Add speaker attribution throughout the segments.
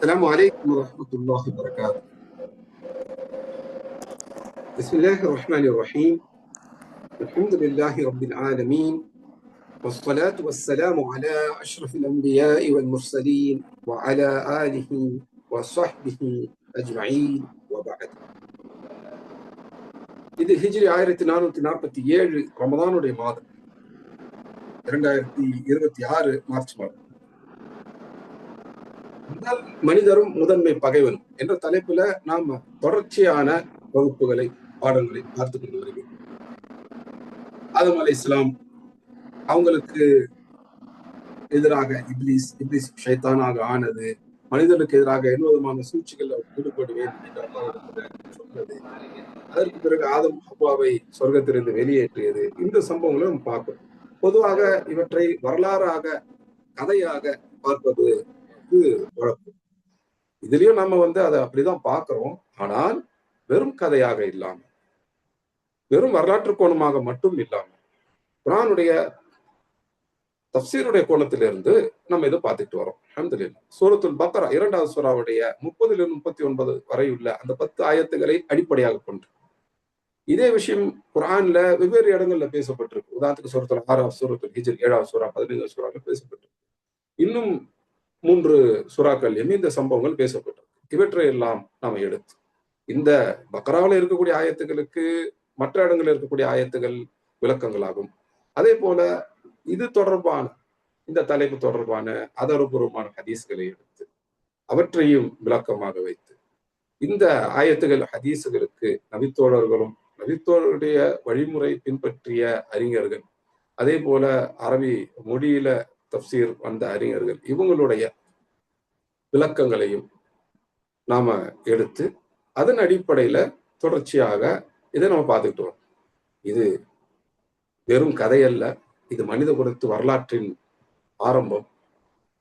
Speaker 1: السلام عليكم ورحمة الله وبركاته. بسم الله الرحمن الرحيم. الحمد لله رب العالمين، والصلاة والسلام على أشرف الأنبياء والمرسلين وعلى آله وصحبه أجمعين وبعد. இது ஹிஜ்ரி 1447 ரமதானுடைய மாதம், 2026 மார்ச் மாதம். முதல் மனிதரும் முதன்மை பகைவன் என்ற தலைப்புல நாம தொடர்ச்சியான வகுப்புகளை, பாடங்களை பார்த்து கொண்டு வருகிறோம். ஆதம் அலைஹிஸ்ஸலாம் அவங்களுக்கு எதிராக இப்லீஸ் ஷைத்தானாக ஆனது, மனிதனுக்கு எதிராக என்ன விதமான சூழ்ச்சிகள் ஈடுபடுவேன் என்று அல்லாஹ்விடத்தில் சொன்னது, அதற்கு பிறகு ஆதம் ஹவ்வாவை சொர்க்கத்திலிருந்து வெளியேற்றியது, இந்த சம்பவங்களை நம்ம பார்க்கிறோம். பொதுவாக இவற்றை வரலாறாக, கதையாக பார்ப்பது வழக்கம். இதுலயும் நம்ம அதை அப்படிதான் பார்க்கிறோம். ஆனால் வெறும் கதையாக இல்லாம, வெறும் வரலாற்று கோணமாக மட்டும் இல்லாம, குர்ஆனுடைய தஃப்சீருடைய கோணத்திலிருந்து நம்ம இதை பார்த்துட்டு வரோம். அல்ஹம்துலில்லாஹ். சூரத்துல் பக்ரா 2வது சூராவுடைய 30 39 வரை உள்ள அந்த 10 ஆயத்துகளை அடிப்படையாக கொண்டு இதே விஷயம் குர்ஆன்ல வெவ்வேறு இடங்கள்ல பேசப்பட்டிருக்கு. உதாரணத்துக்கு சூரத்துல் ஆராஃப், சூரத்துல் ஹிஜ்ர் 7வது சூரா, 15வது சூரால பேசப்பட்டிருக்கு. இன்னும் 3 சூறாக்கள் இந்த சம்பவங்கள் பேசப்பட்டிருக்கு. இவற்றை எல்லாம் நாம எடுத்து இந்த பக்ராவில் இருக்கக்கூடிய ஆயத்துகளுக்கு மற்ற இடங்களில் இருக்கக்கூடிய ஆயத்துகள் விளக்கங்களாகும். அதே போல இது தொடர்பான, இந்த தலைப்பு தொடர்பான ஆதாரபூர்வமான ஹதீஸ்களை எடுத்து அவற்றையும் விளக்கமாக வைத்து இந்த ஆயத்துகள் ஹதீஸுகளுக்கு நபித்தோழர்களும் நபித்தோழருடைய வழிமுறை பின்பற்றிய அறிஞர்கள், அதே போல அரபி மொழியில தஃப்சீர் வந்த அறிஞர்கள், இவங்களுடைய விளக்கங்களையும் நாம எடுத்து அதன் அடிப்படையில தொடர்ச்சியாக இதை நம்ம பார்த்துக்கிட்டு வரோம். இது வெறும் கதையல்ல, இது மனித குலத்து வரலாற்றின் ஆரம்பம்.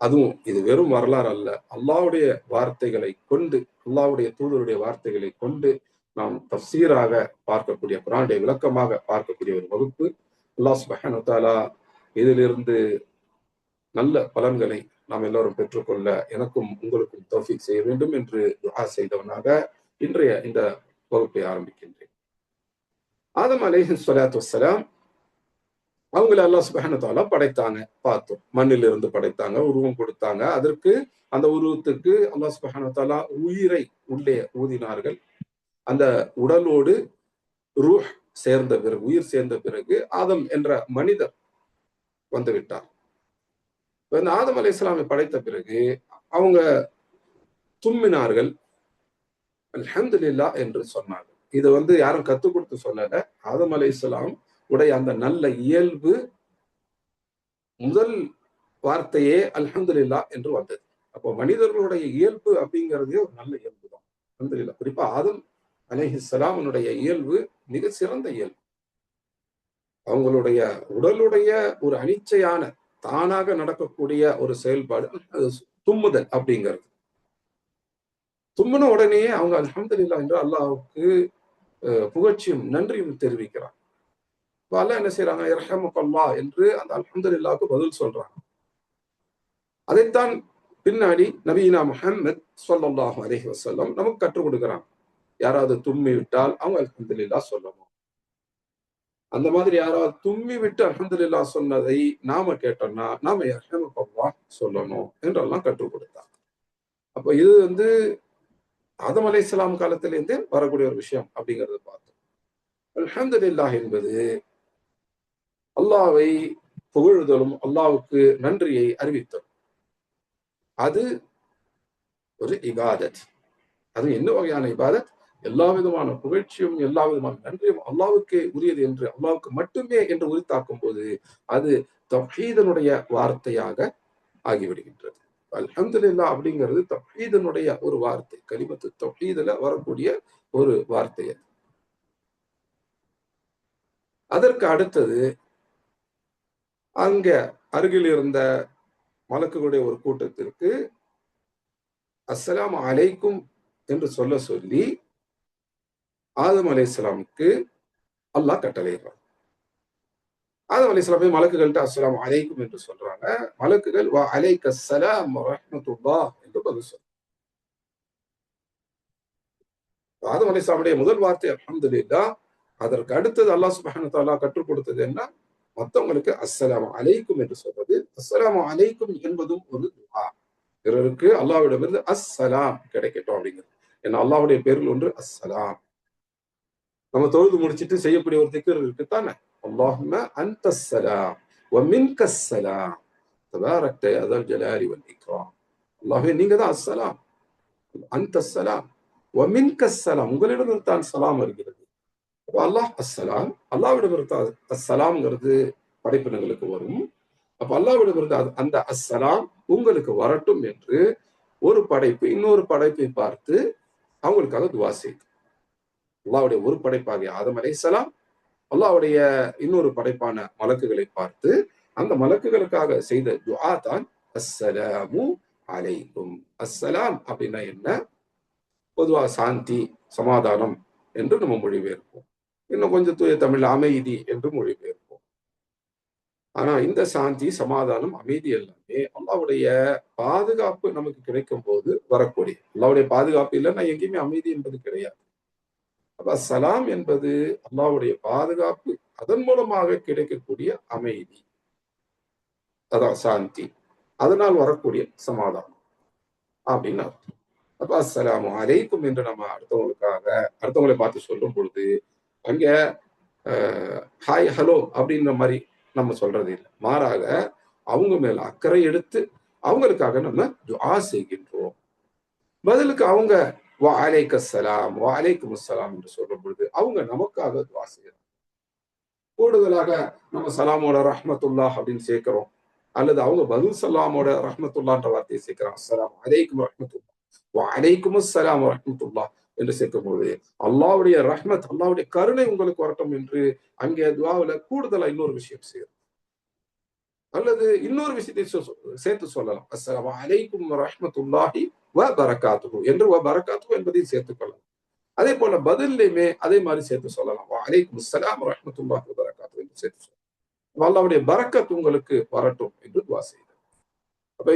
Speaker 1: அதுவும் இது வெறும் வரலாறு அல்ல, அல்லாஹ்வுடைய வார்த்தைகளை கொண்டு, அல்லாஹ்வுடைய தூதருடைய வார்த்தைகளை கொண்டு நாம் தஃப்சீராக பார்க்கக்கூடிய, குர்ஆனுடைய விளக்கமாக பார்க்கக்கூடிய ஒரு வகுப்பு. அல்லாஹ் சுப்ஹானஹு வ தஆலா இதிலிருந்து நல்ல பலன்களை நாம் எல்லோரும் பெற்றுக்கொள்ள எனக்கும் உங்களுக்கும் தௌஃபீக் செய்ய வேண்டும் என்று துஆ செய்தவனாக இன்றைய இந்த வகுப்பை ஆரம்பிக்கின்றேன். ஆதம் அலைஹிஸ்ஸலாத்து வஸ்ஸலாம் அவங்களை அல்லாஹ் சுப்ஹானஹு வ தஆலா படைத்தாங்க, பார்த்தோம். மண்ணிலிருந்து படைத்தாங்க, உருவம் கொடுத்தாங்க. அதற்கு, அந்த உருவத்துக்கு அல்லாஹ் சுப்ஹானஹு வ தஆலா உயிரை உள்ளே ஊதினார்கள். அந்த உடலோடு ரூஹ் சேர்ந்த பிறகு, உயிர் சேர்ந்த பிறகு ஆதம் என்ற மனிதர் வந்து விட்டார். இந்த ஆதம் அலைஹிஸ்ஸலாமை படைத்த பிறகு அவங்க தும்மினார்கள், அல்ஹம்துலில்லாஹ் என்று சொன்னார்கள். இது யாரும் கத்துக் கொடுத்து சொல்லல. ஆதம் அலைஹிஸ்ஸலாம் உடைய அந்த நல்ல இயல்பு, முதல் வார்த்தையே அல்ஹம்துலில்லாஹ் என்று வந்தது. அப்போ மனிதர்களுடைய இயல்பு அப்படிங்கிறதே ஒரு நல்ல இயல்பு தான். அல்ஹம்துலில்லாஹ். குறிப்பா ஆதம் அலைஹிஸ்ஸலாமுடைய இயல்பு மிக சிறந்த இயல்பு. அவங்களுடைய உடலுடைய ஒரு அனிச்சையான, தானாக நடக்கக்கூடிய ஒரு செயல்பாடு தும்முதல் அப்படிங்கிறது. தும்முன உடனே அவங்க அல்ஹம்துலில்லாஹ் என்று அல்லாஹ்வுக்கு புகழ்ச்சியும் நன்றியும் தெரிவிக்கிறாங்க. அல்லாஹ் என்ன செய்யறாங்க, யர்ஹமுக்கல்லாஹ் என்று அந்த அல்ஹம்துலில்லாஹ்க்கு பதில் சொல்றாங்க. அதைத்தான் பின்னாடி நபியினா முஹம்மத் ஸல்லல்லாஹு அலைஹி வஸல்லம் நமக்கு கற்றுக் கொடுக்கிறாங்க. யாராவது தும்மி விட்டால் அவங்க அல்ஹம்துலில்லாஹ் சொல்லணும். அந்த மாதிரி யாராவது தும்மி விட்டு அல்ஹம்துலில்லாஹ் சொன்னதை நாம கேட்டோம்னா நாம யர்ஹமுக்கல்லாஹ் சொல்லணும் என்றெல்லாம் கற்றுக் கொடுத்தாங்க. அப்ப இது ஆதம் அலைஹிஸ்ஸலாம் காலத்திலிருந்தே வரக்கூடிய ஒரு விஷயம் அப்படிங்கறத பார்த்தோம். அல்ஹம்துலில்லாஹ் என்பது அல்லாஹ்வை புகழுதலும், அல்லாஹ்வுக்கு நன்றியை அறிவித்தலும். அது ஒரு இபாதத். அது என்ன வகையான இபாதத்? எல்லா விதமான புகழ்ச்சியும், எல்லா விதமான நன்றியும் அல்லாஹ்வுக்கே உரியது என்று, அல்லாஹ்வுக்கு மட்டுமே என்று உரித்தாக்கும் போது அது தௌஹீதனுடைய வார்த்தையாக ஆகிவிடுகின்றது. அல்ஹம்துலில்லாஹ் அப்படிங்கிறது தௌஹீதனுடைய ஒரு வார்த்தை, கலிமத்து தௌஹீதுல வரக்கூடிய ஒரு வார்த்தை. அதற்கு அடுத்தது அங்க அருகில் இருந்த மலக்குகளுடைய ஒரு கூட்டத்திற்கு அஸ்ஸலாமு அலைக்கும் என்று சொல்ல சொல்லி ஆதம் அலைஹிஸ்ஸலாமுக்கு அல்லாஹ் கட்டளையிடுறான். ஆதம் அலைஹிஸ்ஸலாமை மலக்குகள்கிட்ட அஸ்ஸலாமு அலைக்கும் என்று சொல்றாங்க. மலக்குகள் வ அலைக்கஸ்ஸலாம் வ ரஹ்மத்துல்லாஹ் என்று பதில் சொல்றாங்க. ஆதம் அலைஹிஸ்ஸலாமுடைய முதல் வார்த்தை அல்ஹம்துலில்லாஹ். அதற்கு அடுத்தது அல்லாஹ் சுப்ஹானஹு வ தஆலா கற்றுக் கொடுத்தது என்ன? மற்றவங்களுக்கு அஸ்ஸலாமு அலைக்கும் என்று சொல்றது. அஸ்ஸலாமு அலைக்கும் என்பதும் ஒரு துஆ. பிறருக்கு அல்லாஹ்விடமிருந்து அஸ்ஸலாம் கிடைக்கட்டும் அப்படிங்கிறது. ஏன்னா அல்லாஹ்வுடைய பேரில் ஒன்று அஸ்ஸலாம். நம்ம தொழுது முடிச்சிட்டு செய்யக்கூடிய ஒரு திக்ர் இருக்குத்தானே, அல்லாஹும்ம அன்தஸ்ஸலாம் வ மின்கஸ்ஸலாம் தபாரக்த யா தல் ஜலாலி வல் இக்ராம். அல்லாஹ்வே நீங்க தான் அஸ்ஸலாம், அன்தஸ்ஸலாம் வ மின்கஸ்ஸலாம், உங்களிடம் தான் சலாம் வருகிறது. அப்ப அல்லாஹ் அஸ்ஸலாம், அல்லாஹ்விடமிருந்து அஸ்ஸலாம்ங்கிறது படைப்பினங்களுக்கு வரும். அப்ப அல்லாஹ்விடமிருந்து அந்த அஸ்ஸலாம் உங்களுக்கு வரட்டும் என்று ஒரு படைப்பு இன்னொரு படைப்பை பார்த்து அவங்களுக்காக துவா செய்து. அல்லாஹ்வுடைய ஒரு படைப்பாகிய ஆதம் அலைஹிஸ்ஸலாம் அல்லாஹ்வுடைய இன்னொரு படைப்பான மலக்குகளை பார்த்து அந்த மலக்குகளுக்காக செய்த துஆ தான் அஸ்ஸலாமு அலைக்கும். அஸ்ஸலாம் அப்படின்னா என்ன? பொதுவா சாந்தி, சமாதானம் என்று நம்ம மொழிபெயர்ப்போம். இன்னும் கொஞ்சம் தூய தமிழ் அமைதி என்று மொழிபெயர்ப்போம். ஆனா இந்த சாந்தி, சமாதானம், அமைதி எல்லாமே அல்லாஹ்வுடைய பாதுகாப்பு நமக்கு கிடைக்கும் போது வரக்கூடிய, அல்லாஹ்வுடைய பாதுகாப்பு இல்லைன்னா எங்கேயுமே அமைதி என்பது கிடையாது. அப்ப சலாம் என்பது அல்லாஹ்வுடைய பாதுகாப்பு, அதன் மூலமாக கிடைக்கக்கூடிய அமைதி, அதான் சாந்தி, அதனால் வரக்கூடிய சமாதானம் அப்படின்னு அர்த்தம். அப்ப அஸ்ஸலாமு அலைக்கும் என்று நம்ம அடுத்தவங்களை பார்த்து சொல்லும் பொழுது அங்க ஹாய் ஹலோ அப்படின்ற மாதிரி நம்ம சொல்றது இல்லை. மாறாக அவங்க மேல அக்கறை எடுத்து அவங்களுக்காக நம்ம துஆ செய்கின்றோம். பதிலுக்கு அவங்க வ அலைக்கஸ்ஸலாம் வ அலைக்கும் அஸ்ஸலாம் என்று சொல்லும் பொழுது அவங்க நமக்காக துஆ செய்யறாங்க. கூடுதலாக நம்ம சலாமோட ரஹ்மத்துல்லாஹ் அப்படின்னு சேர்க்கிறோம், அல்லது அவங்க பதில் சலாமோட ரஹ்மத்துல்லான்ற வார்த்தையை சேர்க்கிறாங்க. அஸ்ஸலாமு அலைக்கும் ரஹ்மத்துல்லாஹ் வ அலைக்கும் அஸ்ஸலாம் ரஹ்மத்துல்லாஹ் என்று சேர்க்கும்போது அல்லாஹ்வுடைய ரஹ்மத், அல்லாஹ்வுடைய கருணை உங்களுக்கு வரட்டும் என்று அங்கே துஆவுல கூடுதலா இன்னொரு விஷயம் செய்யும். அல்லது இன்னொரு விஷயத்தை சேர்த்து சொல்லலாம். அஸ்ஸலாமு அலைக்கும் ரஹ்மத்துல்லாஹி வ பரக்காத்துஹு என்று வ பரக்காத்துஹு என்பதையும் சேர்த்துக் கொள்ளலாம். அதே போல பதிலையுமே அதே மாதிரி சேர்த்து சொல்லலாம். வ அலைக்கும் அஸ்ஸலாம் ரஹ்மத்துல்லாஹி வ பரக்காத்துஹு என்று சேர்த்து சொல்லலாம். அல்லாஹ்வுடைய பரக்கத் உங்களுக்கு வரட்டும் என்று துஆ செய்யுங்கள். அப்ப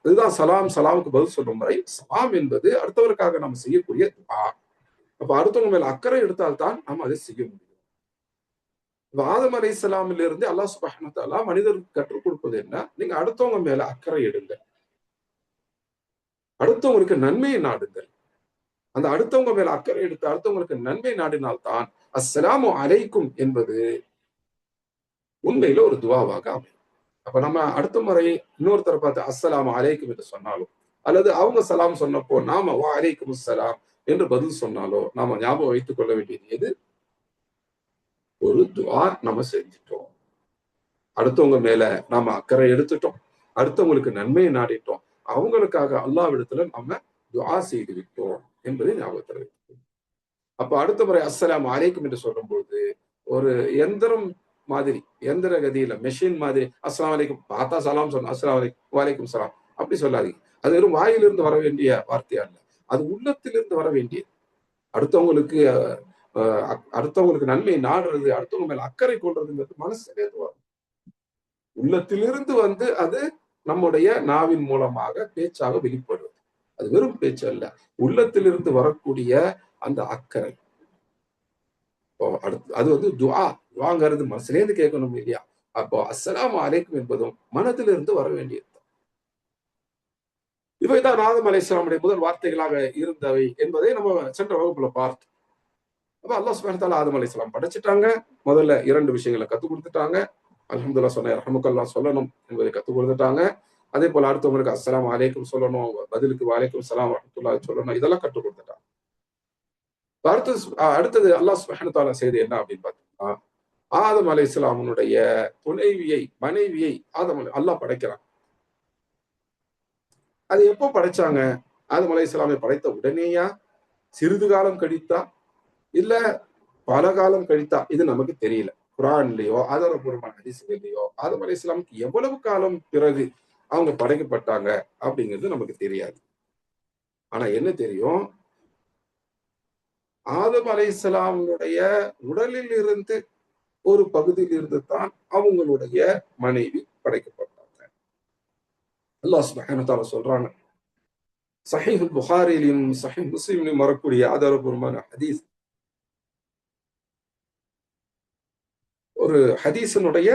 Speaker 1: இதுதான் சலாமுக்கு பதில் சொல்லும் முறை. சலாம் என்பது அடுத்தவருக்காக நாம் செய்யக்கூடிய துஆ. அப்ப அடுத்தவங்க மேல அக்கறை எடுத்தால்தான் நாம் அதை செய்ய முடியும். ஆதம் அலைஹிஸ்ஸலாமில் இருந்து அல்லாஹ் சுப்ஹானஹு வ தஆலா மனிதருக்கு கற்றுக் கொடுப்பது என்ன? நீங்க அடுத்தவங்க மேல அக்கறை எடுங்க, அடுத்தவங்களுக்கு நன்மையை நாடுங்கள். அந்த அடுத்தவங்க மேல அக்கறை எடுத்து அடுத்தவங்களுக்கு நன்மை நாடினால்தான் அஸ்ஸலாமு அலைக்கும் என்பது உண்மையில ஒரு துஆவாக அமையும். அப்ப நம்ம அடுத்த முறை இன்னொருத்தரை பார்த்து அஸ்ஸலாமு அலைக்கும் என்று சொன்னாலும், அல்லது அவங்க சலாம் சொன்னப்போ நாம வ அலைக்கும் அஸ்ஸலாம் என்று பதில் சொன்னாலோ நாம ஞாபகம் வைத்துக் கொள்ள வேண்டியது எது? ஒரு துஆ நம்ம செஞ்சிட்டோம். அடுத்தவங்க மேல நாம அக்கறை எடுத்துட்டோம், அடுத்தவங்களுக்கு நன்மையை நாடிட்டோம், அவங்களுக்காக அல்லாஹ்விடத்துல நம்ம துஆ செய்து விட்டோம் என்பதை ஞாபகத்தில் வைத்துக்கணும். அப்ப அடுத்த முறை அஸ்ஸலாமு அலைக்கும் என்று சொல்லும் பொழுது ஒரு எந்திரம் மாதிரி, எந்திர கதியில மெஷின் மாதிரி அஸ்ஸலாமு அலைக்கும் பார்த்தா சலாம் சொன்ன அஸ்ஸலாமு அலைக்கும் வலைக்கும் சலாம் அப்படி சொல்லாதீங்க. அது வெறும் வாயிலிருந்து வர வேண்டிய வார்த்தையா இல்ல, அது உள்ளத்திலிருந்து வர வேண்டியது. அடுத்தவங்களுக்கு அடுத்தவங்களுக்கு நன்மை நாடுறது, அடுத்தவங்க மேல அக்கறை கொள்றதுங்கிறது மனசுலேருந்து வரும். உள்ளத்திலிருந்து வந்து அது நம்முடைய நாவின் மூலமாக பேச்சாக வெளிப்படுவது. அது வெறும் பேச்சு அல்ல, உள்ளத்திலிருந்து வரக்கூடிய அந்த அக்கறை. அது வந்து துஆங்கிறது மனசுலேருந்து கேட்கணும் இல்லையா? அப்போ அஸ்ஸலாமு அலைக்கும் என்பதும் மனதிலிருந்து வர வேண்டியது. இவைதான் ஆதம் அலைஹிஸ்ஸலாமுடைய முதல் வார்த்தைகளாக இருந்தவை என்பதை நம்ம சென்ற வகுப்புல பார்த்தோம். அப்ப அல்லாஹ் சுப்ஹானஹு வ தஆலா ஆதம் அலைஹிஸ்ஸலாம் படைச்சிட்டாங்க. முதல்ல 2 விஷயங்களை கத்துக் கொடுத்துட்டாங்க. அல்ஹம்துலில்லாஹ் சொன்ன ரஹ்மக்கல்லாஹ் சொல்லணும் என்பதை கத்துக் கொடுத்துட்டாங்க. அதே போல அடுத்தவங்களுக்கு அஸ்ஸலாமு அலைக்கும் சொல்லணும், பதிலுக்கு வலைக்கும் ஸலாம் ரஹ்மத்துல்லாஹி சொல்லணும், இதெல்லாம் கற்றுக் கொடுத்துட்டாங்க. அடுத்தது அல்லாஹ் சுப்ஹானஹு வ தஆலா செய்து என்ன அப்படின்னு பார்த்தீங்கன்னா, ஆதம் அலைஹிஸ்ஸலாமுடைய மனைவியை அல்லாஹ் படைக்கிறான். அது எப்போ படைச்சாங்க? ஆதம் அலைஹிஸ்ஸலாமை படைத்த உடனேயா, சிறிது காலம் கழித்தா, இல்ல பல காலம் கழித்தா? இது நமக்கு தெரியல. குர்ஆன்லயோ ஆதாரபூர்வமான ஹதீஸ்கள்லயோ ஆதம் அலைஹிஸ்ஸலாமுக்கு எவ்வளவு காலம் பிறகு அவங்க படைக்கப்பட்டாங்க அப்படிங்கிறது நமக்கு தெரியாது. ஆனா என்ன தெரியும்? ஆதம் அலைஹிஸ்ஸலாமுடைய உடலில் இருந்து ஒரு பகுதியில் இருந்து தான் அவங்களுடைய மனைவி படைக்கப்பட்டாங்க. அல்லாஹ் சுப்ஹானஹு வ தஆலா சொல்றாங்க, சஹீஹ் புகாரியிலும் சஹீஹ் முஸ்லிமிலும் வரக்கூடிய ஆதாரபூர்வமான ஹதீஸ். ஒரு ஹதீஸினுடைய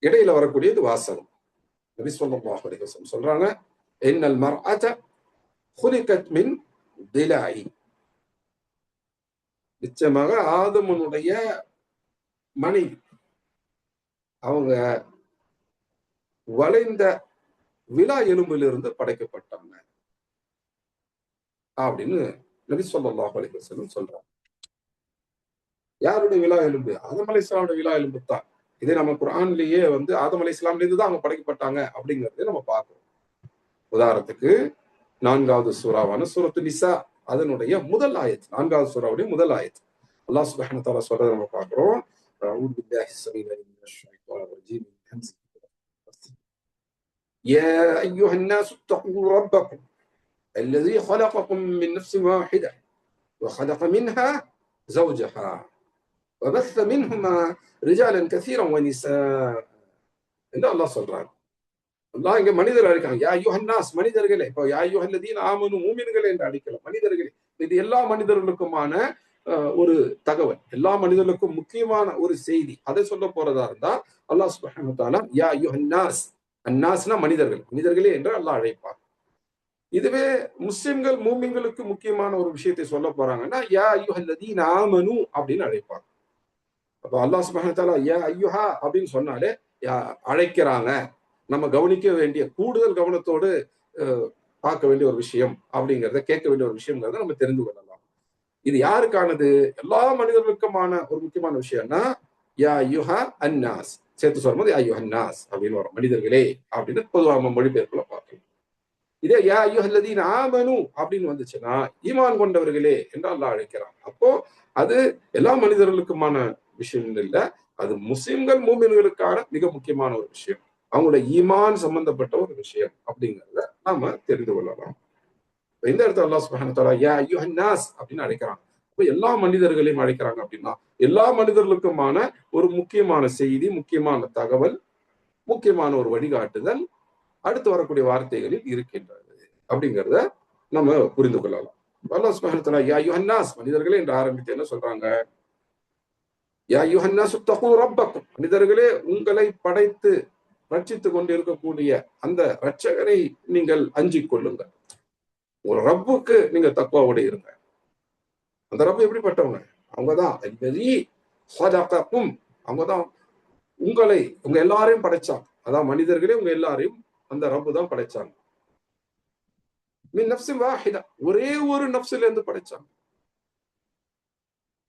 Speaker 1: இடையில வரக்கூடியது வாசகம். நபி ஸல்லல்லாஹு அலைஹி வஸல்லம் சொல்றாங்க, இன்னல் மர்அத خلقت من ضلع. நிச்சயமாக ஆதமுனுடைய மனைவி அவங்க வளைந்த விலா எலும்பிலிருந்து படைக்கப்பட்டாங்க அப்படின்னு நபி ஸல்லல்லாஹு அலைஹி வஸல்லம் சொல்றாங்க. யாருடைய விலா எலும்பு? ஆதம் அலைஹிஸ்ஸலாமுடைய விலா எலும்பு தான். இதே நம்ம குர்ஆன்லயே வந்து ஆதம் அலைஹிஸ்ஸலாம்ல இருந்து தான் அவங்க படைக்கப்பட்டாங்க அப்படிங்கறதை நம்ம பார்க்கிறோம். உதாரணத்துக்கு 4வது சூராவான சூரத்து நிசா அதனுடைய முதல் ஆயத், 4வது சூராவுடைய முதல் ஆயத் அல்லாஹ் சுப்ஹானஹு வ தஆலா சொல்றதை நம்ம பார்க்கிறோம். அஊது பில்லாஹி ஸமீஇல் அலீம் மினஷ் ஷைத்தானிர் ரஜீம் மின் ஹம்ஸிஹி யா அய்யுஹன் நாஸ் இத்தகூ ரப்பக்கும் الذي خلقكم من نفس واحدة وخلق منها زوجها وبث منهما رجالا كثيرا ونساء. என்ன அல்லாஹ் சொல்றார்? அல்லாஹ் இங்க மனிதர் அழைக்கிறாங்க, யா அய்யுஹன் நாஸ், மனிதர்களே. இப்போ யா அய்யுஹல் லதீன ஆமனு, மூமின்களே என்று அழைக்கல, மனிதர்களே. இது எல்லா மனிதர்களுக்குமான ஒரு தகவல், எல்லா மனிதர்களுக்கும் முக்கியமான ஒரு செய்தி. அதை சொல்ல போறதா இருந்தா அல்லாஹ் சுப்ஹானஹு வ தஆலா யா அய்யுஹன் நாஸ், அன்னாஸ்னா மனிதர்கள், மனிதர்களே என்று அல்லாஹ் அழைப்பார். இதுவே முஸ்லிம்கள் மூமின்களுக்கு முக்கியமான ஒரு விஷயத்தை சொல்ல போறாங்கன்னா யா அய்யுஹல் லதீன ஆமனு அப்படின்னு அழைப்பாங்க. அப்ப அல்லாஹ் சுப்ஹானஹு வ தஆலா யா அய்யுஹா அப்படின்னு சொன்னாலே அழைக்கிறாங்க. நம்ம கவனிக்க வேண்டிய, கூடுதல் கவனத்தோடு பார்க்க வேண்டிய ஒரு விஷயம் அப்படிங்கிறத, கேட்க வேண்டிய ஒரு விஷயங்கிறத நம்ம தெரிந்து கொள்ளலாம். இது யாருக்கானது? எல்லா மனிதர்களுக்குமான ஒரு முக்கியமான விஷயம்னா யா அய்யுஹா அன்னாஸ் சேர்த்து சொல்லும்போது யா அய்யுஹன் நாஸ் அப்படின்னு வரும், மனிதர்களே அப்படின்னு பொதுவாக மொழிபெயர்ப்புல பார்க்கலாம். இதே யா அய்யுஹல்லதீன ஆமனு அப்படின்னு வந்துச்சுன்னா ஈமான் கொண்டவர்களே என்று அல்லாஹ் அழைக்கிறான். அப்போ அது எல்லா மனிதர்களுக்குமான விஷயம் இல்ல, அது முஸ்லிம்கள் மூமின்களுக்கான மிக முக்கியமான ஒரு விஷயம், அவங்களுடைய ஈமான் சம்பந்தப்பட்ட ஒரு விஷயம் அப்படிங்கிறத நாம தெரிந்து கொள்ளலாம். இந்த இடத்துல அல்லாஹ் சுப்ஹானஹு வ தஆலா யா அய்யுஹன் நாஸ் அப்படின்னு அழைக்கிறாங்க. அப்போ எல்லா மனிதர்களையும் அழைக்கிறாங்க அப்படின்னா எல்லா மனிதர்களுக்குமான ஒரு முக்கியமான செய்தி, முக்கியமான தகவல், முக்கியமான ஒரு வழிகாட்டுதல் அடுத்து வரக்கூடிய வார்த்தைகளில் இருக்கின்றது அப்படிங்கிறத நம்ம புரிந்து கொள்ளலாம். அல்லாஹ் சுப்ஹானஹு வ தஆலா யா அய்யுஹன் நாஸ், மனிதர்களே என்று ஆரம்பித்து என்ன சொல்றாங்க? யா அய்யுஹன் நாஸ் இத்தகூ ரப்பக்கும், மனிதர்களே உங்களை படைத்து ரட்சித்துக் கொண்டு இருக்கக்கூடிய அந்த ரட்சகரை நீங்கள் அஞ்சிக் கொள்ளுங்கள். ஒரு ரப்புக்கு நீங்க தக்வாவோட இருங்க. அந்த ரப்பு எப்படிப்பட்டவங்க? அவங்கதான் அல்லதீ ஸதகக்கும், அவங்கதான் உங்களை, உங்க எல்லாரையும் படைச்சாங்க. அதான் மனிதர்களே உங்க எல்லாரையும் அந்த ரப்பு தான் படைச்சாங்க. மின் நஃப்ஸின் வாஹிதா, ஒரே ஒரு நஃப்ஸில இருந்து படைச்சாங்க.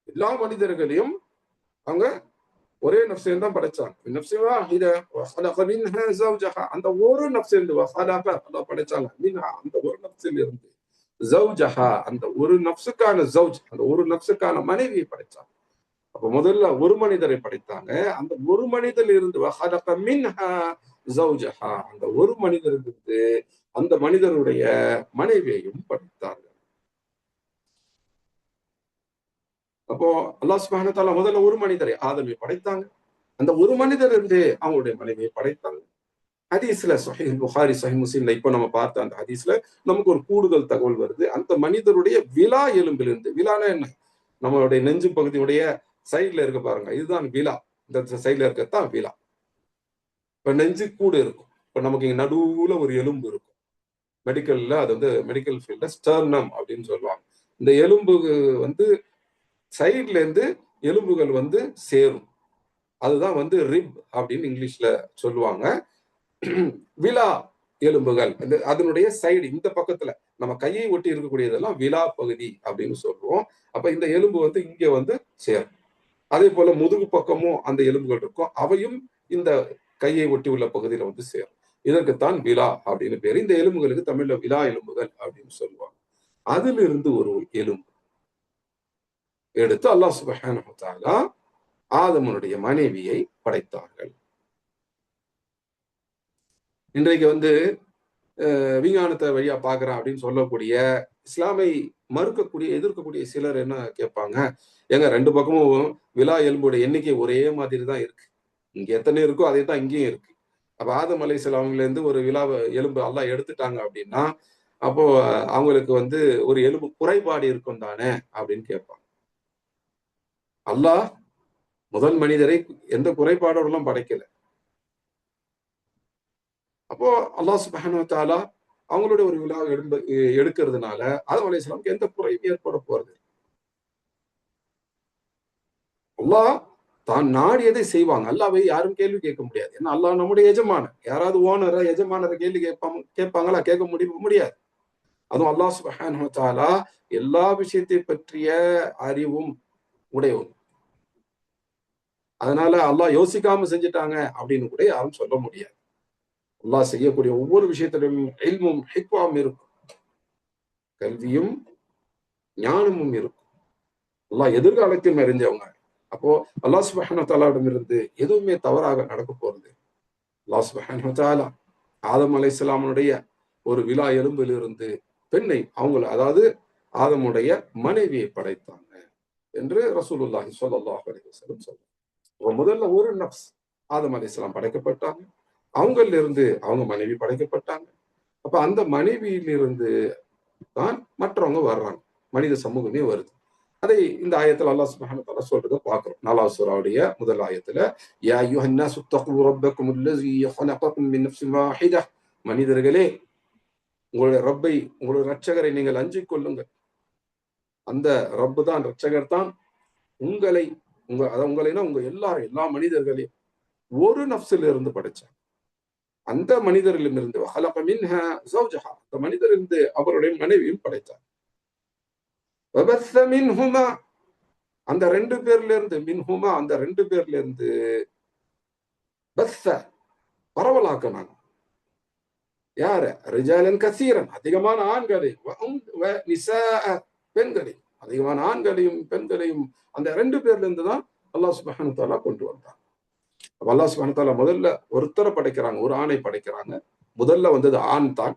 Speaker 1: எல்லா மனிதர்களையும் அவங்க ஒரே நஃப்ஸில தான் படைச்சாங்க. மின் நஃப்ஸின் வாஹிதா வஸலக மின்ஹா ஸௌஜஹா, அந்த ஒரு நஃப்ஸில இருந்து வஸலக அல்லாஹ் படைச்சாங்க, மின்ஹா அந்த ஒரு நஃப்ஸில இருந்து, ஸௌஜஹா அந்த ஒரு நஃப்ஸுக்கான ஸௌஜ், அந்த ஒரு நஃப்ஸுக்கான மனைவியை படைச்சாங்க. அப்ப முதல்ல ஒரு மனிதரை படைத்தாங்க, அந்த ஒரு மனிதரில் இருந்து வஸலக மின்ஹா ஸௌஜஹா, அந்த ஒரு மனிதரிலிருந்து அந்த மனிதருடைய மனைவியையும் படைத்தார்கள். அப்போ அல்லாஹ் சுப்ஹானஹு வ தஆலா முதல்ல ஒரு மனிதரை ஆதமை படைத்தாங்க, அந்த ஒரு மனிதர் இருந்து அவங்களுடைய மனைவியை படைத்தாங்க. ஹதீஸ்ல சஹீஹ் புகாரி சஹீஹ் முஸ்லிம்ல இப்ப நம்ம பார்த்த அந்த ஹதீஸ்ல நமக்கு ஒரு கூடுதல் தகவல் வருது. அந்த மனிதருடைய விலா எலும்பிலிருந்து, விலானா என்ன? நம்மளுடைய நெஞ்சு பகுதியுடைய சைட்ல இருக்க பாருங்க, இதுதான் விலா. இந்த சைட்ல இருக்கத்தான் விலா. இப்ப நெஞ்சு கூடு இருக்கும். இப்ப நமக்கு இங்க நடுவுல ஒரு எலும்பு இருக்கும். மெடிக்கல்ல அது வந்து மெடிக்கல் ஃபீல்ட்ல ஸ்டர்னம் அப்படின்னு சொல்லுவாங்க. இந்த எலும்பு வந்து சைட்ல இருந்து எலும்புகள் வந்து சேரும், அதுதான் வந்து ரிப் அப்படின்னு இங்கிலீஷ்ல சொல்லுவாங்க. விலா எலும்புகள் அதனுடைய சைடு இந்த பக்கத்துல நம்ம கையை ஒட்டி இருக்கக்கூடியதெல்லாம் விலா பகுதி அப்படின்னு சொல்லுவோம். அப்ப இந்த எலும்பு வந்து இங்க வந்து சேரும். அதே போல முதுகு பக்கமும் அந்த எலும்புகள் இருக்கும், அவையும் இந்த கையை ஒட்டி உள்ள பகுதியில வந்து சேரும். இதற்குத்தான் விலா அப்படின்னு பேரு. இந்த எலும்புகளுக்கு தமிழ்ல விலா எலும்புகள் அப்படின்னு சொல்லுவாங்க. அதிலிருந்து ஒரு எலும்பு எடுத்து அல்லாஹ் சுப்ஹானஹு வ தஆலா ஆதமுடைய மனைவியை படைத்தார்கள். இன்றைக்கு வந்து விஞ்ஞானத்தை வழியா பாக்குறேன் அப்படின்னு சொல்லக்கூடிய, இஸ்லாமை மறுக்கக்கூடிய, எதிர்க்கக்கூடிய சிலர் என்ன கேட்பாங்க, ஏங்க ரெண்டு பக்கமும் விலா எலும்புடைய எண்ணிக்கை ஒரே மாதிரி தான் இருக்கு, இங்க எத்தனை இருக்கோ அதே தான் இங்கேயும் இருக்கு. அப்ப ஆதம் அலைஹிஸ்ஸலாம்ல இருந்து ஒரு விலா எலும்பு அல்லாஹ் எடுத்துட்டாங்க அப்படின்னா அப்போ அவங்களுக்கு வந்து ஒரு எலும்பு குறைபாடு இருக்கும் தானே அப்படின்னு கேட்பாங்க. அல்லாஹ் முதல் மனிதரை எந்த குறைபாடோடலாம் படைக்கல. அப்போ அல்லாஹ் சுப்ஹானஹு வ தஆலா அவங்களுடைய ஒரு விழா எடுக்கிறதுனால ஆதம் அலைஹிஸ்ஸலாமுக்கு எந்த குறையும் ஏற்பட போறது. அல்லாஹ் தான் நாடியதை செய்வாங்க. அல்லாஹ்வை யாரும் கேள்வி கேட்க முடியாது. ஏன்னா அல்லாஹ் நம்முடைய எஜமானன். யாராவது எஜமானரை கேள்வி கேட்பாங்களா? கேட்க முடியாது. அதுவும் அல்லாஹ் சுப்ஹானஹு வ தஆலா எல்லா விஷயத்தை பற்றிய அறிவும் உடையவன். அதனால அல்லாஹ் யோசிக்காம செஞ்சுட்டாங்க அப்படின்னு கூட யாரும் சொல்ல முடியாது. அல்லாஹ் செய்யக்கூடிய ஒவ்வொரு விஷயத்திலும் இல்மும் ஹிக்மாவும் இருக்கும். கல்வியும் ஞானமும் இருக்கும். அல்லாஹ் எதிர்காலத்தையும் அறிஞ்சவங்க. அப்போ அல்லாஹ் சுப்ஹானஹு வ தஆலாவிடம் இருந்து எதுவுமே தவறாக நடக்க போறது. அல்லாஹ் சுப்ஹானஹு வ தஆலா ஆதம் அலைஹிஸ்ஸலாமுடைய ஒரு விலா எலும்பிலிருந்து பெண்ணை அதாவது ஆதமுடைய மனைவியை படைத்தாங்க என்று ரசூலுல்லாஹி ஸல்லல்லாஹு அலைஹி வஸல்லம் சொல்றாங்க. முதல்ல ஒரு நப்ஸ் ஆதம் அலைஹிஸ்ஸலாம் படைக்கப்பட்டாங்க. அவங்கள்ல இருந்து அவங்க மனைவி படைக்கப்பட்டாங்க. அப்ப அந்த மனைவியிலிருந்து தான் மற்றவங்க வர்றாங்க. மனித சமூகமே வருது. அதை இந்த ஆயத்துல அல்லாஹ் சுப்ஹானஹு வ தஆலா சொல்றத பார்க்கிறோம். 4வது சூராவுடைய முதல் ஆயத்துல யா அய்யுஹன் நாஸு தகு ரப்பக்கும் அல்லஸீ ஹலகக்கும் மின் நஃப்ஸின் வாஹிதா, மனிதர்களே உங்களுடைய ரப்பை, உங்களுடைய ரட்சகரை நீங்கள் அஞ்சிக் கொள்ளுங்கள். அந்த ரப்பு தான், ரட்சகர் தான் உங்களை உங்களைனா உங்க எல்லா மனிதர்களையும் ஒரு நஃப்ஸில் இருந்து படைச்சார். அந்த மனிதரிலிருந்து ஹலக மின்ஹா ஸௌஜஹா, அந்த மனிதரிலிருந்து அவருடைய மனைவியும் படைத்தார். வபஸ்ஸ மின்ஹுமா, அந்த 2 பேர்ல இருந்து மின்ஹுமா, அந்த 2 பேர்ல இருந்து பஸ்ஸ பரவலாக்கினாங்க. யார? ரிஜாலன் கசீரன், அதிகமான ஆண்களை, நிசாஅ, பெண்களை, அதிகமான ஆண்களையும் பெண்களையும் அந்த 2 பேர்ல இருந்து தான் அல்லாஹ் சுப்ஹானஹு வ தஆலா கொண்டு வந்தார். அல்லாஹ் சுப்ஹானஹு வ தஆலா முதல்ல ஒருத்தரை படைக்கிறாங்க, ஒரு ஆணை படைக்கிறாங்க. முதல்ல வந்தது ஆண் தான்.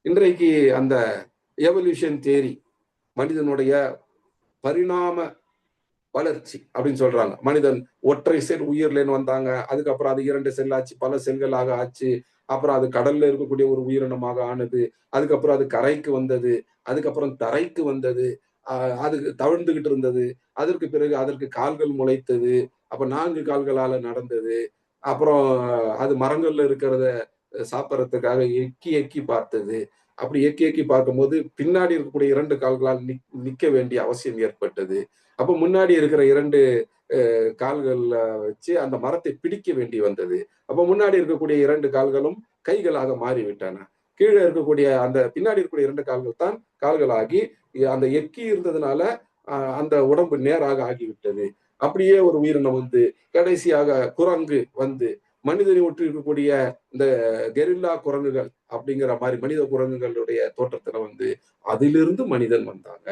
Speaker 1: இன்றைக்கு அந்த எவல்யூஷன் தியரி, மனிதனுடைய பரிணாம வளர்ச்சி அப்படின்னு சொல்றாங்க. மனிதன் ஒற்றை செல் உயிர்லேன்னு வந்தாங்க. அதுக்கப்புறம் அது 2 செல் ஆச்சு, பல செல்களாக ஆச்சு. அப்புறம் அது கடல்ல இருக்கக்கூடிய ஒரு உயிரினமாக ஆனது. அதுக்கப்புறம் அது கரைக்கு வந்தது. அதுக்கப்புறம் தரைக்கு வந்தது. அது தவழ்ந்துகிட்டு இருந்தது. அதற்கு பிறகு அதற்கு கால்கள் முளைத்தது. அப்ப 4 கால்களால நடந்தது. அப்புறம் அது மரங்கள்ல இருக்கிறத சாப்பிடறதுக்காக எக்கி எக்கி பார்த்தது. அப்படி எக்கி எக்கி பார்க்கும்போது பின்னாடி இருக்கக்கூடிய 2 கால்களால் நிக்க வேண்டிய அவசியம் ஏற்பட்டது. அப்ப முன்னாடி இருக்கிற 2 கால்கள்ல வச்சு அந்த மரத்தை பிடிக்க வேண்டி வந்தது. அப்ப முன்னாடி இருக்கக்கூடிய 2 கால்களும் கைகளாக மாறிவிட்டன. கீழ இருக்கக்கூடிய அந்த பின்னாடி இருக்கக்கூடிய 2 கால்கள் தான் கால்களாகி அந்த எக்கி இருந்ததுனால அந்த உடம்பு நேராக ஆகிவிட்டது. அப்படியே ஒரு உயிரினம் வந்து கடைசியாக குரங்கு வந்து மனிதனை ஒற்றி இருக்கக்கூடிய இந்த கெரில்லா குரங்குகள் அப்படிங்கிற மாதிரி மனித குரங்குகளுடைய தோற்றத்துல வந்து அதிலிருந்து மனிதன் வந்தாங்க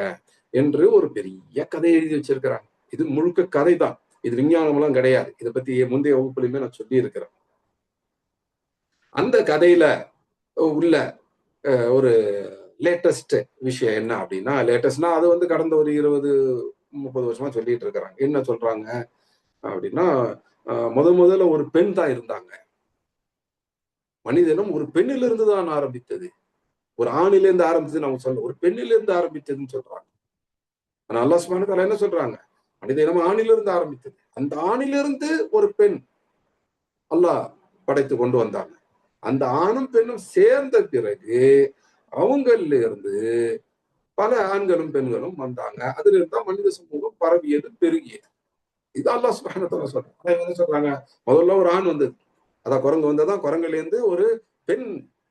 Speaker 1: என்று ஒரு பெரிய கதை எழுதி வச்சிருக்கிறாங்க. இது முழுக்க கதை தான். இது விஞ்ஞானம் எல்லாம் கிடையாது. இதை பத்தி முந்தைய வகுப்புலையுமே நான் சொல்லி இருக்கிறேன். அந்த கதையில உள்ள ஒரு லேட்டஸ்ட் விஷயம் என்ன அப்படின்னா, லேட்டஸ்ட்னா அது வந்து கடந்த ஒரு 20, 30 வருஷமா சொல்லிட்டு இருக்கிறாங்க. என்ன சொல்றாங்க அப்படின்னா, முதல்ல ஒரு பெண் தான் இருந்தாங்க. மனிதனும் ஒரு பெண்ணிலிருந்து தான் ஆரம்பித்தது. ஒரு ஆணிலிருந்து ஆரம்பிச்சதுன்னு அவங்க சொல்ல, ஒரு பெண்ணிலிருந்து ஆரம்பிச்சதுன்னு சொல்றாங்க. ஆனா அல்லாஹ் சுப்ஹானஹு வ தஆலா என்ன சொல்றாங்க? மனித இனம் ஆணிலிருந்து ஆரம்பித்தது. அந்த ஆணிலிருந்து ஒரு பெண் அல்லாஹ் படைத்து கொண்டு வந்தாங்க. அந்த ஆணும் பெண்ணும் சேர்ந்த பிறகு அவங்கள்ல இருந்து பல ஆண்களும் பெண்களும் வந்தாங்க. அதுல இருந்தா மனித சமூகம் பரவியது, பெருகியது. இது அல்லாஹ் சுப்ஹானஹு வ தஆலா சொல்றாங்க. என்ன சொல்றாங்க? முதல்ல ஒரு ஆண் வந்தது. அதான் குரங்கு வந்ததான் குரங்குல இருந்து ஒரு பெண்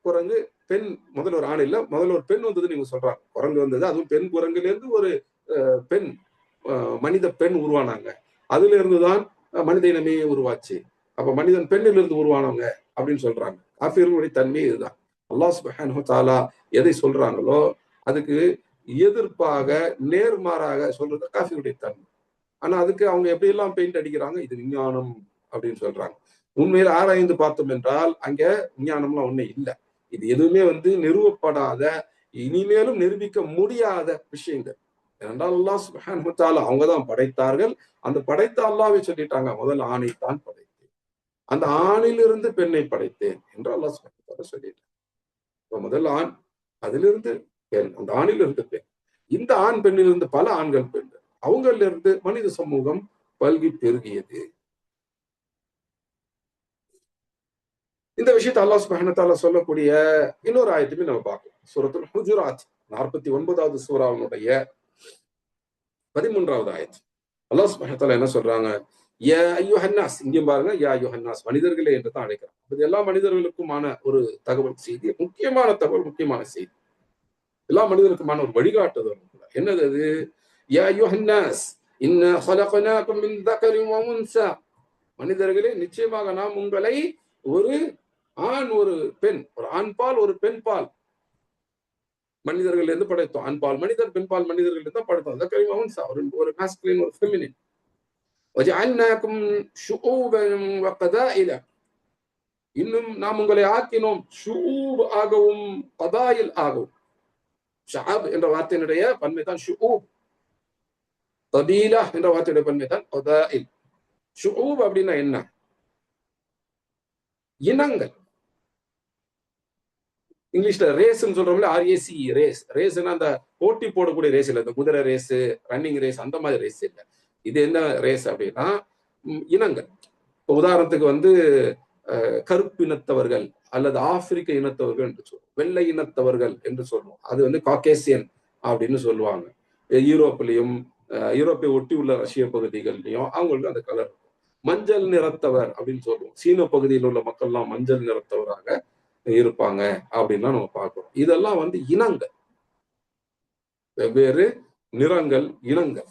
Speaker 1: குரங்கு, பெண், முதல்ல ஒரு ஆண் இல்ல, முதல்ல ஒரு பெண் வந்ததுன்னு இவங்க சொல்றாங்க. குரங்கு வந்தது, அதுவும் பெண் குரங்குல இருந்து ஒரு பெண், மனித பெண் உருவானாங்க. அதுல இருந்துதான் மனித இனமே உருவாச்சு. அப்ப மனிதன் பெண்ணிலிருந்து உருவானவங்க அப்படின்னு சொல்றாங்க. காஃபிர்களுடைய தன்மை இதுதான். அல்லாஹ் சுப்ஹானஹு வ தஆலா எதை சொல்றாங்களோ அதுக்கு எதிர்ப்பாக நேர்மாறாக சொல்றது காஃபிருடைய தன்மை. ஆனா அதுக்கு அவங்க எப்படி எல்லாம் பெயிண்ட் அடிக்கிறாங்க, இது விஞ்ஞானம் அப்படின்னு சொல்றாங்க. உண்மையில் ஆராய்ந்து பார்த்தோம் என்றால் அங்க விஞ்ஞானம்லாம் ஒண்ணும் இல்ல. இது எதுவுமே வந்து நிறுவப்படாத, இனிமேலும் நிரூபிக்க முடியாத விஷயங்கள். ஏனென்றால் அல்லாஹ் சுப்ஹானஹு வ தஆலா அவங்க தான் படைத்தார்கள். அந்த படைத்த அல்லாஹ்வே சொல்லிட்டாங்க, முதல் ஆணைத்தான் படைத்தேன். அந்த ஆணிலிருந்து பெண்ணை படைத்தேன் என்று அல்லாஹ் சுப்ஹானஹு வ தஆலா சொல்லிட்டார். இப்ப முதல் ஆண், அதிலிருந்து பெண், அந்த ஆணிலிருந்து பெண், இந்த ஆண் பெண்ணிலிருந்து பல ஆண்கள் பெண், அவங்களிலிருந்து மனித சமூகம் பல்கி பெருகியது. இந்த விஷயத்தை அல்லாஹ் சுப்ஹானஹு வ தஆலா சொல்லக்கூடிய இன்னொரு ஆயத்துமே நம்ம பார்க்கலாம். சூரத்துல் ஹுஜுராத் 49வது சூராவினுடைய 13வது ஆயத். அல்லாஹ் சுப்ஹானஹு வ தஆலா என்ன சொல்றாங்க? யா அய்யுஹன்னாஸ், இங்கேயும் பாருங்க யா அய்யுஹன்னாஸ், மனிதர்களே என்று தான் அழைக்கிறான். இது எல்லா மனிதர்களுக்குமான ஒரு தகவல் செய்தி, முக்கியமான தகவல், முக்கியமான செய்தி, எல்லா மனிதர்களுக்குமான ஒரு வழிகாட்டுதல். என்னது அது? யா அய்யுஹன்னாஸ் இன்னா ஹலக்னாகும் மின் தக்கரின் வ உன்ஸா, மனிதர்களே நிச்சயமாக நாம் உங்களை ஒரு ஆண் ஒரு பெண், ஒரு ஆண் பால் ஒரு பெண் பால் மனிதர்கள் இருந்து படைத்தோம். ஆண் பால் மனிதர், பெண் பால் மனிதர்கள் இருந்து தான் படைத்தோம். தக்கரின் வ உன்ஸா, ஒரு மாஸ்குலின் ஒரு ஃபெமினின். வஜஅல்னாகும் ஷுஊபன் வ கதாயில, இன்னும் நாம் உங்களை ஆக்கினோம் ஷுஊப் ஆகவும் கதாயில் ஆகவும். ஷஅப் என்ற வார்த்தையினுடைய பன்மை தான் ஷுஊப். கபீலா என்ற வார்த்தையுடைய பன்மை தான் கதாயில். ஷுஊப் அப்படின்னா என்ன? இனங்கள். இங்கிலீஷ்ல ரேஸ்ன்னு சொல்றோம்ல, RACE, ரேஸ். ரேஸ்னா அந்த போட்டி போடக்கூடிய ரேஸ் இல்ல, இந்த குதிரை ரேஸ், ரன்னிங் ரேஸ், அந்த மாதிரி ரேஸ் இல்ல. இது என்ன ரேஸ் அப்படின்னா இனங்கள். உதாரணத்துக்கு வந்து கருப்பு இனத்தவர்கள் அல்லது ஆப்பிரிக்க இனத்தவர்கள் என்று சொல்லுவோம், வெள்ளை இனத்தவர்கள் என்று சொல்லுவோம். அது வந்து காக்கேசியன் அப்படின்னு சொல்லுவாங்க. யூரோப்பிலையும் யூரோப்பை ஒட்டி உள்ள ரஷ்ய பகுதிகள்லையும் அவங்களுக்கு அந்த கலர். மஞ்சள் நிறத்தவர் அப்படின்னு சொல்லுவோம். சீன பகுதியில் உள்ள மக்கள்லாம் மஞ்சள் நிறத்தவராக இருப்பாங்க அப்படின்லாம் நம்ம பார்க்கிறோம். இதெல்லாம் வந்து இனங்கள், வெவ்வேறு நிறங்கள், இனங்கள்.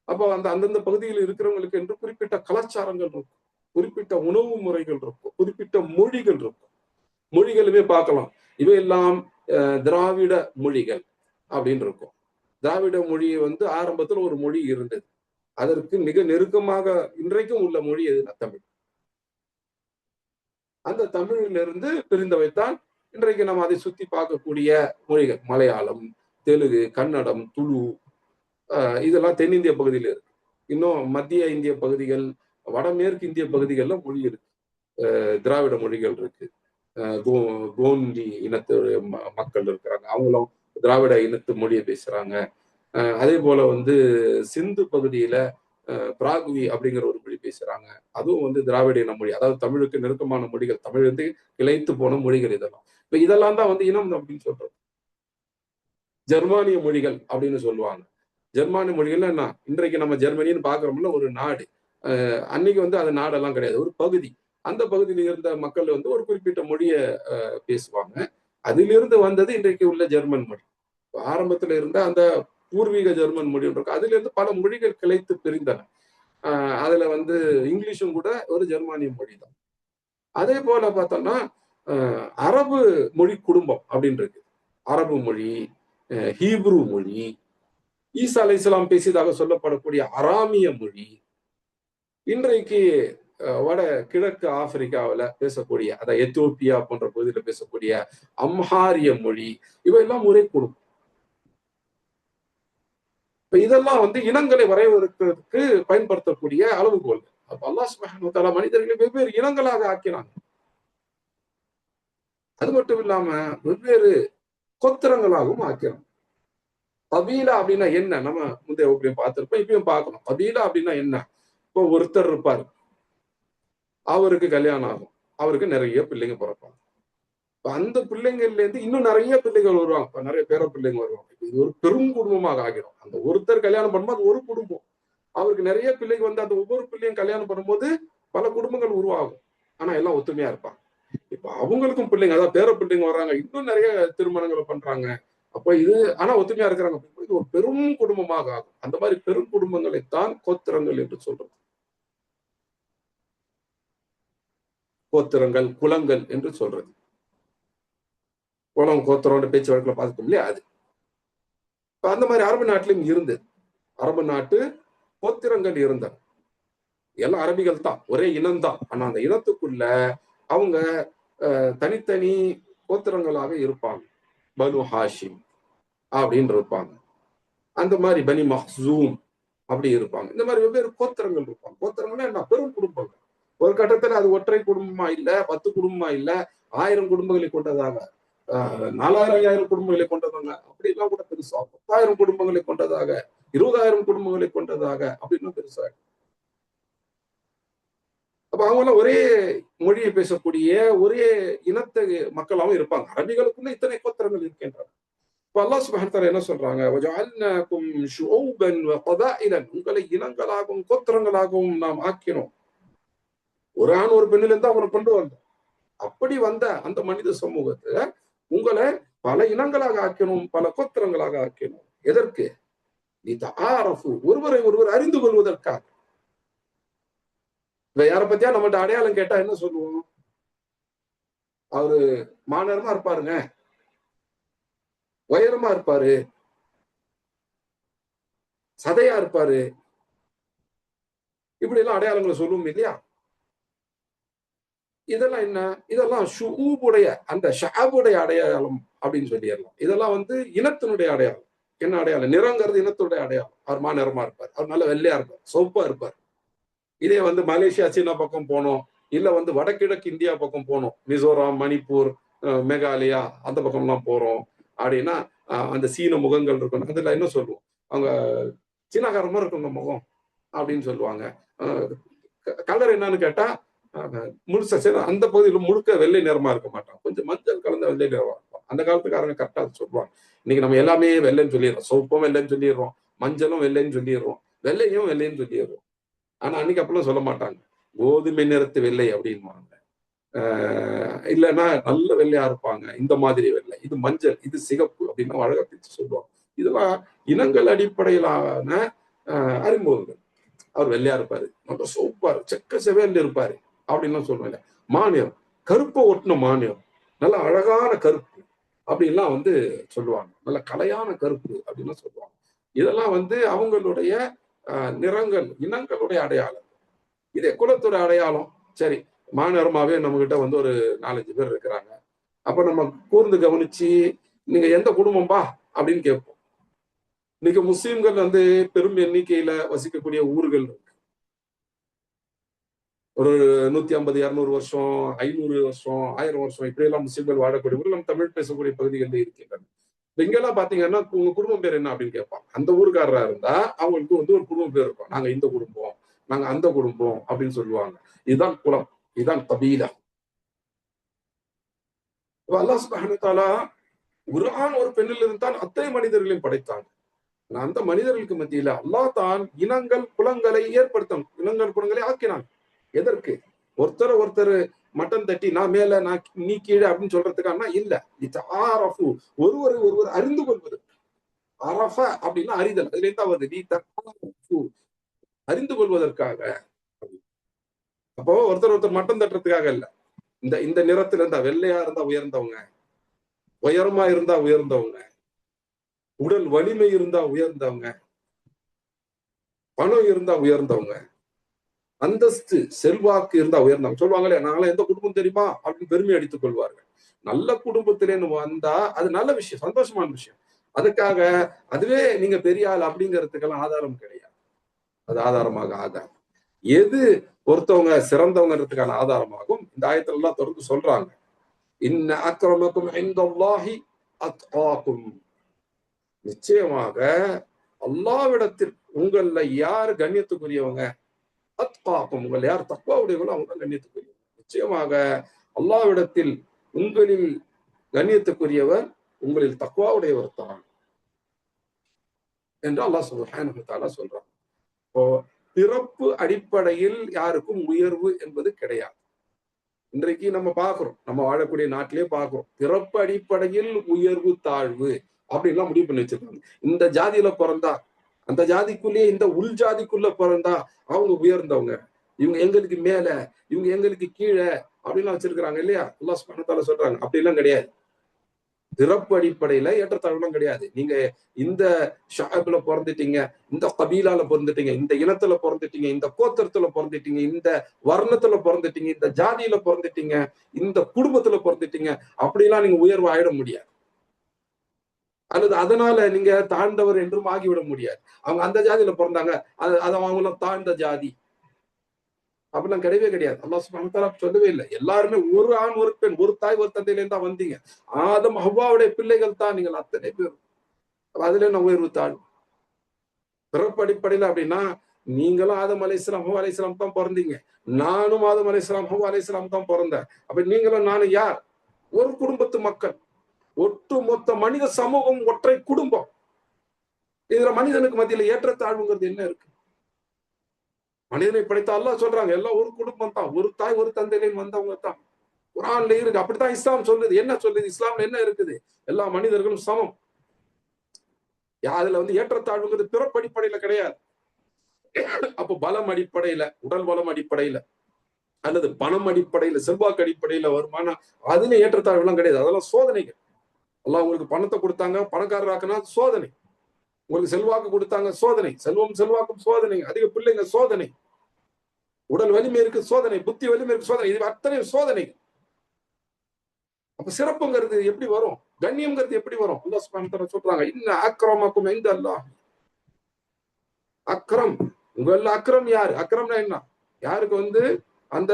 Speaker 1: அப்போ அந்த அந்தந்த பகுதியில் இருக்கிறவங்களுக்கு என்று குறிப்பிட்ட கலாச்சாரங்கள் இருக்கும், குறிப்பிட்ட உணவு முறைகள் இருக்கும், குறிப்பிட்ட மொழிகள் இருக்கும். மொழிகளுமே பார்க்கலாம். இவையெல்லாம் திராவிட மொழிகள் அப்படின்னு இருக்கும். திராவிட மொழி வந்து ஆரம்பத்தில் ஒரு மொழி இருந்தது. அதற்கு மிக நெருக்கமாக இன்றைக்கும் உள்ள மொழி எதுனா தமிழ். அந்த தமிழிலிருந்து பிரிந்தவைத்தான் இன்றைக்கு நம்ம அதை சுத்தி பார்க்கக்கூடிய மொழிகள். மலையாளம், தெலுங்கு, கன்னடம், துளு, இதெல்லாம் தென்னிந்திய பகுதியில் இருக்கு. இன்னும் மத்திய இந்திய பகுதிகள், வடமேற்கு இந்திய பகுதிகள்ல மொழி இருக்கு, திராவிட மொழிகள் இருக்கு. கோண்டி இனத்து மக்கள் இருக்கிறாங்க, அவங்களும் திராவிட இனத்து மொழியை பேசுறாங்க. அதே போல வந்து சிந்து பகுதியில பிராகுவி அப்படிங்கிற ஒரு மொழி பேசுறாங்க, அதுவும் வந்து திராவிட இன மொழி. அதாவது தமிழுக்கு நெருக்கமான மொழிகள், தமிழ் வந்து கிளைத்து போன மொழிகள் இதெல்லாம். இப்ப இதெல்லாம் தான் வந்து இனம் அப்படின்னு சொல்றது. ஜெர்மானிய மொழிகள் அப்படின்னு சொல்லுவாங்க. ஜெர்மானிய மொழிகள் என்ன? இன்றைக்கு நம்ம ஜெர்மனின்னு பாக்குறோம்ல, ஒரு நாடு. அன்னைக்கு வந்து அது நாடெல்லாம் கிடையாது, ஒரு பகுதி. அந்த பகுதியில் இருந்த மக்கள் வந்து ஒரு குறிப்பிட்ட மொழியை பேசுவாங்க. அதிலிருந்து வந்தது இன்றைக்கு உள்ள ஜெர்மன் மொழி. ஆரம்பத்தில் இருந்த அந்த பூர்வீக ஜெர்மன் மொழி இருக்கு, அதுல இருந்து பல மொழிகள் கிளைத்து பிரிந்தன. அதுல வந்து இங்கிலீஷும் கூட ஒரு ஜெர்மானிய மொழி தான். அதே போல பார்த்தோம்னா அரபு மொழி குடும்பம் அப்படின்னு இருக்கு. அரபு மொழி, ஹீப்ரு மொழி, ஈசா அலைஹிஸ்ஸலாம் பேசியதாக சொல்லப்படக்கூடிய அராமிய மொழி, இன்றைக்கு வட கிழக்கு ஆப்பிரிக்காவில் பேசக்கூடிய, அதாவது எத்தியோப்பியா போன்ற பகுதியில் பேசக்கூடிய அம்ஹாரிய மொழி, இவையெல்லாம் ஒரே குடும்பம். இதெல்லாம் வந்து இனங்களை வரைவதற்கு பயன்படுத்தக்கூடிய அளவுகோல். அப்ப அல்லாஹ் சுப்ஹானஹு வ தஆலா மனிதர்களை வெவ்வேறு இனங்களாக ஆக்கினாங்க. அது மட்டும் இல்லாம வெவ்வேறு கோத்திரங்களாகவும் ஆக்கிறாங்க. கபீலா அப்படின்னா என்ன? நம்ம முந்தைய வகுப்புலையும் பார்த்திருப்போம், இப்பயும் பார்க்கணும். கபீலா அப்படின்னா என்ன? இப்போ ஒருத்தர் இருப்பார், அவருக்கு கல்யாணம் ஆகும், அவருக்கு நிறைய பிள்ளைங்க பிறப்பாங்க. அந்த பிள்ளைங்கள்ல இருந்து இன்னும் நிறைய பிள்ளைகள் வருவாங்க, நிறைய பேர பிள்ளைங்க வருவாங்க. இது ஒரு பெரும் குடும்பமாக ஆகிடும். அந்த ஒருத்தர் கல்யாணம் பண்ணும்போது அது ஒரு குடும்பம், அவருக்கு நிறைய பிள்ளைங்க வந்து அந்த ஒவ்வொரு பிள்ளையும் கல்யாணம் பண்ணும்போது பல குடும்பங்கள் உருவாகும். ஆனா எல்லாம் ஒத்துமையா இருப்பாங்க. இப்ப அவங்களுக்கும் பிள்ளைங்க, அதாவது பேர பிள்ளைங்க வர்றாங்க, இன்னும் நிறைய திருமணங்களை பண்றாங்க. அப்ப இது ஆனா ஒத்துமையா இருக்கிறாங்க. இது ஒரு பெரும் குடும்பமாக ஆகும். அந்த மாதிரி பெரும் குடும்பங்களைத்தான் கோத்திரங்கள் என்று சொல்றது. கோத்திரங்கள், குலங்கள் என்று சொல்றது. குலம், கோத்திரம் பேச்சு வழக்கில் பார்த்துக்கோம் இல்லையா? அது அந்த மாதிரி அரபு நாட்டிலும் இருந்தது. அரபு நாட்டு கோத்திரங்கள் இருந்தன. எல்லாம் அரபிகள் தான், ஒரே இனம் தான். ஆனா அந்த இனத்துக்குள்ள அவங்க தனித்தனி கோத்திரங்களாக இருப்பாங்க. பனு ஹாஷிம் அப்படின்னு இருப்பாங்க, அந்த மாதிரி பனி மஹ்சூம் அப்படி இருப்பாங்க. இந்த மாதிரி வெவ்வேறு கோத்திரங்கள் இருப்பாங்க. கோத்திரங்கள்னா என்ன? பெரும் குடும்பங்கள். ஒரு கட்டத்துல அது ஒற்றை குடும்பமா இல்ல, 10 குடும்பமா இல்ல, 1000 குடும்பங்களை கொண்டதாக 4000 5000 குடும்பங்களை கொண்டவங்க அப்படிலாம் கூட பெருசா 10,000 குடும்பங்களை கொண்டதாக 20,000 குடும்பங்களை கொண்டதாக அப்படின்னும் பெருசா. அப்ப அவங்க எல்லாம் ஒரே மொழியை பேசக்கூடிய ஒரே இனத்த மக்களாவும் இருப்பாங்க. அரபிகளுக்குள்ள இத்தனை கோத்திரங்கள் இருக்கின்றன. இப்ப அல்லாஹ் சுப்ஹானஹு வ தஆலா என்ன சொல்றாங்க, வஜஅல்னாகும் ஷுஊபன் வ கபாயிலன், உங்களை இனங்களாகவும் கோத்திரங்களாகவும் நாம் ஆக்கினோம். ஒரு ஆண் ஒரு பெண்ணில இருந்து அவனை கொண்டு வந்தோம். அப்படி வந்த அந்த மனித சமூகத்துல உங்களை பல இனங்களாக ஆக்கணும், பல கோத்திரங்களாக ஆக்கணும். எதற்கு? ஒருவரை ஒருவர் அறிந்து கொள்வதற்காக. இப்ப யாரை பத்தியா நம்மகிட்ட அடையாளம் கேட்டா என்ன சொல்லுவோம்? அவரு மாநகரமா இருப்பாருங்க, உயரமா இருப்பாரு, சதையா இருப்பாரு, இப்படி எல்லாம் அடையாளங்களை சொல்லுவோம் இல்லையா? இதெல்லாம் என்ன? இதெல்லாம் ஷுஊபுடைய அந்த ஷஅபுடைய அடையாளம் அப்படின்னு சொல்லிடலாம். இதெல்லாம் இனத்தினுடைய அடையாளம். என்ன அடையாளம்? நிறங்கிறது இனத்துடைய அடையாளம். அவர் மாநிறமா இருப்பார், அவர் நல்ல வெள்ளையா இருப்பார், சொவப்பா இருப்பார். இதே மலேசியா சீனா பக்கம் போனோம், இல்ல வடகிழக்கு இந்தியா பக்கம் போனோம், மிசோரம், மணிப்பூர், மேகாலயா அந்த பக்கம் எல்லாம் போறோம் அப்படின்னா அந்த சீன முகங்கள் இருக்கணும். அதுல என்ன சொல்லுவோம்? அவங்க சீனாக்காரமா இருக்குங்க முகம் அப்படின்னு சொல்லுவாங்க. கலர் என்னன்னு கேட்டா முழுசா அந்த பகுதியில் முழுக்க வெள்ளை நிறமா இருக்க மாட்டான், கொஞ்சம் மஞ்சள் கலந்த வெள்ளை நிறமா இருக்கும். அந்த காலத்துக்காரங்க கரெக்டா சொல்லுவாங்க. இன்னைக்கு நம்ம எல்லாமே வெள்ளைன்னு சொல்லிடுறோம், சோப்பும் வெள்ளைன்னு சொல்லிடுறோம், மஞ்சளும் வெள்ளைன்னு சொல்லிடுறோம், வெள்ளையும் வெள்ளைன்னு சொல்லிடுறோம். ஆனா அன்னைக்கு அப்பெல்லாம் சொல்ல மாட்டாங்க, கோதுமை நிறத்து வெள்ளை அப்படின்வாங்க. இல்லைன்னா நல்ல வெள்ளையா இருப்பாங்க, இந்த மாதிரி வெள்ளை, இது மஞ்சள், இது சிகப்பு அப்படின்னு அழகா பிரிச்சு சொல்லுவாங்க. இதெல்லாம் இனங்கள் அடிப்படையிலான அறிமுகங்கள். அவர் வெள்ளையா இருப்பாரு, நல்ல சோப்பாரு, செக்க செவேல் இருப்பாரு அப்படின்லாம் சொல்லுவாங்க. மாநிலம் கருப்பை ஒட்டின மாநிலம், நல்ல அழகான கருப்பு அப்படின்லாம் சொல்லுவாங்க, நல்ல கலையான கருப்பு அப்படின்னு சொல்லுவாங்க. இதெல்லாம் அவங்களுடைய நிறங்கள், இனங்களுடைய அடையாளம். இதே குலத்துடைய அடையாளம். சரி, மாநிறமாவே நம்ம கிட்ட ஒரு 4-5 பேர் இருக்கிறாங்க. அப்ப நம்ம கூர்ந்து கவனிச்சு நீங்க எந்த குடும்பம்பா அப்படின்னு கேட்போம். இன்னைக்கு முஸ்லிம்கள் பெரும் எண்ணிக்கையில வசிக்கக்கூடிய ஊர்கள் இருக்கு. ஒரு 150, 200 வருஷம், 500 வருஷம், 1000 வருஷம் இப்படி எல்லாம் முஸ்லிம்கள் வாழக்கூடிய ஊர்கள் நம்ம தமிழ் பேசக்கூடிய பகுதிகளில் இருக்கின்றன. இங்கெல்லாம் பாத்தீங்கன்னா உங்க குடும்பம் பேர் என்ன அப்படின்னு கேட்பாங்க. அந்த ஊருக்காரரா இருந்தா அவங்களுக்கு ஒரு குடும்பம் பேர் இருக்கும். நாங்க இந்த குடும்பம், நாங்க அந்த குடும்பம் அப்படின்னு சொல்லுவாங்க. இதுதான் குலம், இதுதான் கபீலா. அல்லாஹ் சுப்ஹானஹு வ தஆலா ஒரு ஆண் ஒரு பெண்ணில் இருந்தால் அத்தனை மனிதர்களையும் படைத்தாங்க. அந்த மனிதர்களுக்கு மத்தியில அல்லாஹ் தான் இனங்கள் குலங்களை ஏற்படுத்தும், இனங்கள் குலங்களை ஆக்கினான். எதற்கு? ஒருத்தர் மட்டன் தட்டி நான் மேல நான் நீ கீழே அப்படின்னு சொல்றதுக்கான இல்ல. ஒருவரை ஒருவர் அறிந்து கொள்வது. அரஃப அப்படின்னா அறிதல், அதுல இருந்தா வருது. அறிந்து கொள்வதற்காக. அப்போ ஒருத்தர் மட்டம் தட்டுறதுக்காக இல்ல. இந்த நிறத்துல இருந்தா வெள்ளையா இருந்தா உயர்ந்தவங்க, உயரமா இருந்தா உயர்ந்தவங்க, உடல் வலிமை இருந்தா உயர்ந்தவங்க, பணம் இருந்தா உயர்ந்தவங்க, அந்தஸ்து செல்வாக்கு இருந்தா உயர்ந்தவங்க. சொல்லுவாங்களே, நாங்களாம் எந்த குடும்பம் தெரியுமா அப்படின்னு பெருமை அடித்துக் கொள்வார்கள். நல்ல குடும்பத்திலேன்னு வந்தா அது நல்ல விஷயம், சந்தோஷமான விஷயம். அதுக்காக அதுவே நீங்க பெரிய ஆள் அப்படிங்கிறதுக்கெல்லாம் ஆதாரம் கிடையாது. அது ஆதாரமாக ஆகாது. எது ஒருத்தவங்க சிறந்தவங்கிறதுக்கான ஆதாரமாகும்? இந்த ஆயத்துல எல்லாம் தொடர்ந்து சொல்றாங்க, இன்ன அக்ரமக்கும் இன்தல்லாஹி அத்காக்கும். நிச்சயமாக அல்லாஹ்விடத்தில் உங்கள யார் கண்ணியத்துக்குரியவங்க, அத்காக்கும், உங்கள் யார் தக்வாவுடையவங்களோ அவங்க கண்ணியத்துக்குரியவங்க. நிச்சயமாக அல்லாஹ்விடத்தில் உங்களில் கண்ணியத்துக்குரியவர் உங்களில் தக்வாவுடையவர் தான் என்று அல்லாஹ் சுப்ஹானஹு வ தஆலா சொல்றான். இப்போ பிறப்பு அடிப்படையில் யாருக்கும் உயர்வு என்பது கிடையாது. இன்றைக்கு நம்ம பார்க்கிறோம், நம்ம வாழக்கூடிய நாட்டிலே பார்க்கிறோம், பிறப்பு அடிப்படையில் உயர்வு தாழ்வு அப்படின்லாம் முடிவு பண்ணி வச்சிருக்காங்க. இந்த ஜாதியில பிறந்தா, அந்த ஜாதிக்குள்ளேயே இந்த உள் ஜாதிக்குள்ள பிறந்தா அவங்க உயர்ந்தவங்க, இவங்க எங்களுக்கு மேல, இவங்க எங்களுக்கு கீழே அப்படின்லாம் வச்சிருக்கிறாங்க இல்லையா? அல்லாஹ் சுப்ஹானஹு வ தஆலா சொல்றாங்க, அப்படிலாம் கிடையாது. பிறப்பு அடிப்படையில ஏற்றத்தாழ்வுலாம் கிடையாது. நீங்க இந்த ஷஅப்ல பிறந்துட்டீங்க, இந்த கபீலால பிறந்துட்டீங்க, இந்த இனத்துல பிறந்துட்டீங்க, இந்த கோத்திரத்துல பிறந்துட்டீங்க, இந்த வர்ணத்துல பிறந்துட்டீங்க, இந்த ஜாதியில பிறந்துட்டீங்க, இந்த குடும்பத்துல பிறந்துட்டீங்க, அப்படிலாம் நீங்க உயர்வு ஆயிட முடியாது. அல்லது அதனால நீங்க தாழ்ந்தவர் என்றும் ஆகிவிட முடியாது. அவங்க அந்த ஜாதியில பிறந்தாங்க, அது அவங்கள தாழ்ந்த ஜாதி அப்படிலாம் கிடையவே கிடையாது. அல்லாஹ் சுப்ஹானஹு வ தஆலா சொல்லவே இல்லை. எல்லாருமே ஒரு ஆண் ஒரு பெண், ஒரு தாய் ஒரு தந்தையிலேருந்து தான் வந்தீங்க. ஆதம் ஹவ்வாவுடைய பிள்ளைகள் தான் நீங்கள் அத்தனை பேர். அதுல என்ன உயர்வு தாழ்வு? பிறப்பு அடிப்படையில் அப்படின்னா நீங்களும் ஆதம் அலைஹிஸ்ஸலாம் ஹவ்வா அலைஹிஸ்ஸலாம் தான் பிறந்தீங்க. நானும் ஆதம் அலைஹிஸ்ஸலாம் ஹவ்வா அலைஹிஸ்ஸலாம் தான் பிறந்தேன். அப்ப நீங்களும் நானும் யார்? ஒரு குடும்பத்து மக்கள். ஒட்டுமொத்த மனித சமூகம் ஒற்றை குடும்பம். இதுல மனிதனுக்கு மத்தியில ஏற்றத்தாழ்வுங்கிறது என்ன இருக்கு? மனிதனை படைத்த அல்லாஹ் சொல்றாங்க எல்லாம் ஒரு குடும்பம் தான், ஒரு தாய் ஒரு தந்தையிலையும் வந்தவங்க தான். குர்ஆன்ல இருக்கு. அப்படித்தான் இஸ்லாம் சொல்லுது. என்ன சொல்லுது? இஸ்லாம்ல என்ன இருக்குது? எல்லா மனிதர்களும் சமம். அதுல வந்து ஏற்றத்தாழ்வுங்கிறது பிறப்பு அடிப்படையில கிடையாது. அப்போ பலம் அடிப்படையில, உடல் பலம் அடிப்படையில, அல்லது பணம் அடிப்படையில, செல்வாக்கு அடிப்படையில வருமானம், அதுல ஏற்றத்தாழ்வு எல்லாம் கிடையாது. அதெல்லாம் சோதனைகள். அல்லாஹ் உங்களுக்கு பணத்தை கொடுத்தாங்க, பணக்காரராக்குனா சோதனை. உங்களுக்கு செல்வாக்கு கொடுத்தாங்க, சோதனை. செல்வம் செல்வாக்கும் சோதனை. அதிக பிள்ளைங்க சோதனை. உடல் வலிமை இருக்கு சோதனை, புத்தி வலிமை இருக்கு சோதனை. இது அத்தனை சோதனை. அப்ப சிறப்புங்கிறது எப்படி வரும்? கண்ணியம்ங்கிறது எப்படி வரும்? அல்லாஹ் சுப்ஹானஹு வ தஆலா சொல்றாங்க, இன்ன அக்ரமக்கும் இன்தல்லாஹ் அக்ரம். உங்கள அக்ரம் யாரு? அக்ரம்னா என்ன? யாருக்கு வந்து அந்த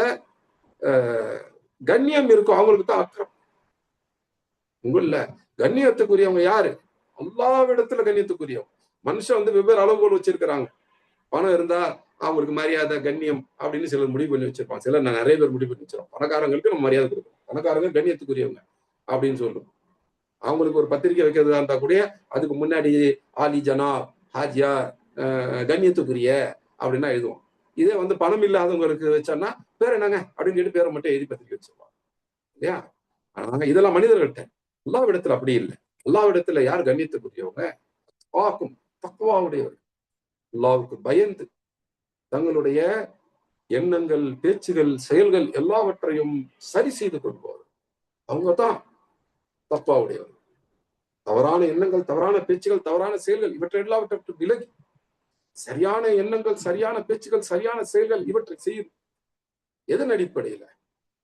Speaker 1: கண்ணியம் இருக்கும் அவங்களுக்கு தான் அக்ரம். உங்கள கண்ணியத்துக்குரியவங்க யாரு? அல்லாஹ்விடத்துல கண்ணியத்துக்குரியவங்க. மனுஷன் வந்து வெவ்வேறு அளவுகோல் வச்சிருக்கிறாங்க. பணம் இருந்தா அவங்களுக்கு மரியாதை கண்ணியம் அப்படின்னு சிலர் முடிவு பண்ணி வச்சிருப்பாங்க. சிலர் நிறைய பேர் முடிவு பண்ணி வச்சிருக்கோம். பணக்காரங்களுக்கு நம்ம மரியாதை கொடுக்கணும். பணக்காரங்க கண்ணியத்துக்குரியவங்க அப்படின்னு சொல்லும். அவங்களுக்கு ஒரு பத்திரிகை வைக்கிறதா இருந்தா கூட அதுக்கு முன்னாடி ஆலி ஜனா ஹாஜியா கண்ணியத்துக்குரிய அப்படின்னா எழுதுவோம். இதே வந்து பணம் இல்லாதவங்களுக்கு வச்சோம்னா பேர் என்னங்க அப்படின்னு கேட்டு பேரை மட்டும் எழுதி பத்திரிக்கை வச்சிருவாங்க இல்லையா? இதெல்லாம் மனிதர்கள்ட்ட. அல்லாஹ்விடத்துல அப்படி இல்லை. அல்லாஹ்விடத்துல யார் கண்ணியத்துக்குரியவங்க? வாக்கும் தக்வாவுடையவர். அல்லாஹ்வுக்கு பயந்து தங்களுடைய எண்ணங்கள், பேச்சுகள், செயல்கள் எல்லாவற்றையும் சரி செய்து கொள்வார். அவங்க தான் தக்வாவுடையவர். தவறான எண்ணங்கள், தவறான பேச்சுகள், தவறான செயல்கள் இவற்றை எல்லாவற்றை விலகி சரியான எண்ணங்கள், சரியான பேச்சுகள், சரியான செயல்கள் இவற்றை செய்யும். எதன் அடிப்படையில?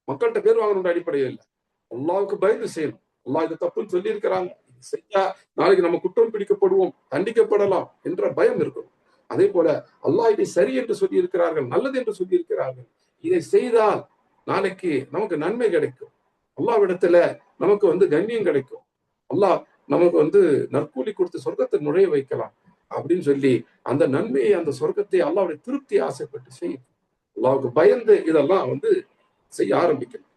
Speaker 1: மக்கள்கிட்ட பேர் வாங்கணும் அடிப்படையில் இல்லை. அல்லாஹ்வுக்கு பயந்து செய்யணும். அல்லாஹ் இது தப்புன்னு சொல்லி இருக்கிறாங்க. செஞ்சா நாளைக்கு நம்ம குற்றம் பிடிக்கப்படுவோம், தண்டிக்கப்படலாம் என்ற பயம் இருக்கும். அதே போல அல்லாஹ் இதை சரி என்று சொல்லி இருக்கிறார்கள், நல்லது என்று சொல்லி இருக்கிறார்கள். இதை செய்தால் நாளைக்கு நமக்கு நன்மை கிடைக்கும். அல்லாஹ்விடத்துல நமக்கு வந்து கண்ணியம் கிடைக்கும். அல்லாஹ் நமக்கு வந்து நற்கூலி கொடுத்து சொர்க்கத்தை நுழைய வைக்கலாம் அப்படின்னு சொல்லி அந்த நன்மையை, அந்த சொர்க்கத்தை அல்லாஹ்வுடைய திருப்தி ஆசைப்பட்டு செய்யும். அல்லாஹ்வுக்கு பயந்து இதெல்லாம் வந்து செய்ய ஆரம்பிக்கணும்.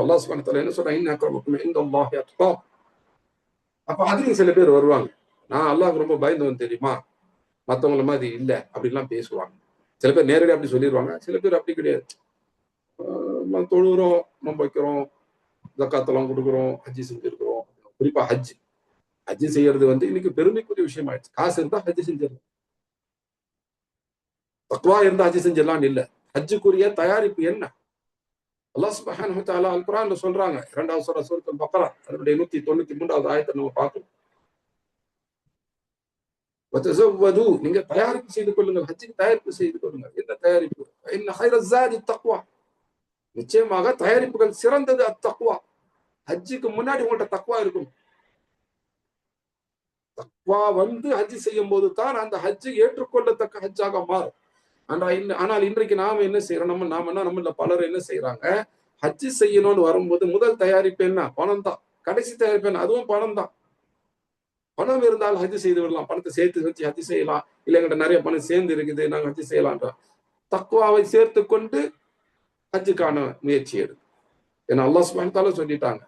Speaker 1: அல்லாஹ் சுப்ஹானஹு வ தஆலா என்ன சொல்றாங்க? இன்ன அக்ரமக்கும் இன்தல்லாஹி அத்காக்கும். அப்ப அதுலயும் சில பேர் வருவாங்க. நான் அல்லாஹ்வுக்கு ரொம்ப பயந்தவன் தெரியுமா? மத்தவங்கள மாதிரி இல்ல அப்படின்லாம் பேசுவாங்க. சில பேர் நேரடியா அப்படி சொல்லிடுவாங்க. சில பேர் அப்படி கிடையாது. நம்ம தொழுகிறோம், நோன்பு வைக்கிறோம், ஜக்காத் எல்லாம் கொடுக்குறோம், ஹஜ்ஜி செஞ்சிருக்கிறோம். குறிப்பா ஹஜ். ஹஜ் செய்யறது வந்து இன்னைக்கு பெருமைக்குரிய விஷயம் ஆயிடுச்சு. காசு இருந்தா ஹஜ் செஞ்சிடலாம். தக்வா இருந்தா ஹஜ் செஞ்சிடலாம்னு இல்ல. ஹஜ்ஜுக்குரிய தயாரிப்பு என்ன? அல்லாஹ் சுப்ஹானஹு வ தஆலா அல் குர்ஆன்ல சொல்றாங்க. 2வது சூரா சூரத்துல் பக்ரா அதனுடைய 193வது ஆயத்தை நம்ம பார்க்கணும். வதஸவ்வது நீங்க தயாரிப்பு செய்து கொள்ளுங்கள். ஹஜ்ஜுக்கு தயாரிப்பு செய்து கொள்ளுங்கள். என்ன தயாரிப்பு? இன்ன ஹைரஸ் ஸாதி தக்வா. நிச்சயமாக தயாரிப்புகள் சிறந்தது அத்தக்வா. ஹஜ்ஜுக்கு முன்னாடி உங்கள்ட்ட தக்வா இருக்கும். தக்வா வந்து ஹஜ் செய்யும் போது தான் அந்த ஹஜ் ஏற்றுக்கொள்ளத்தக்க ஹஜ்ஜாக மாறும். ஆனால் இன்றைக்கு நாம என்ன செய்யறோம்? நம்மள பலர் என்ன செய்யறாங்க? ஹஜ் செய்யணும்னு வரும்போது முதல் தயாரிப்பு என்ன? பணம் தான். கடைசி தயாரிப்பு என்ன? அதுவும் பணம் தான். பணம் இருந்தால் ஹஜ் செய்து விடலாம். பணத்தை சேர்த்து வச்சு ஹஜ் செய்யலாம். இல்ல எங்கிட்ட நிறைய பணம் சேர்ந்து இருக்குது, நாங்க ஹஜ் செய்யலாம்ன்ற. தக்வாவை சேர்த்து கொண்டு ஹஜ்ஜுக்கான முயற்சி எடு. ஏன்னா அல்லாஹ் சுப்ஹானஹு வ தஆலா சொல்லிட்டாங்க.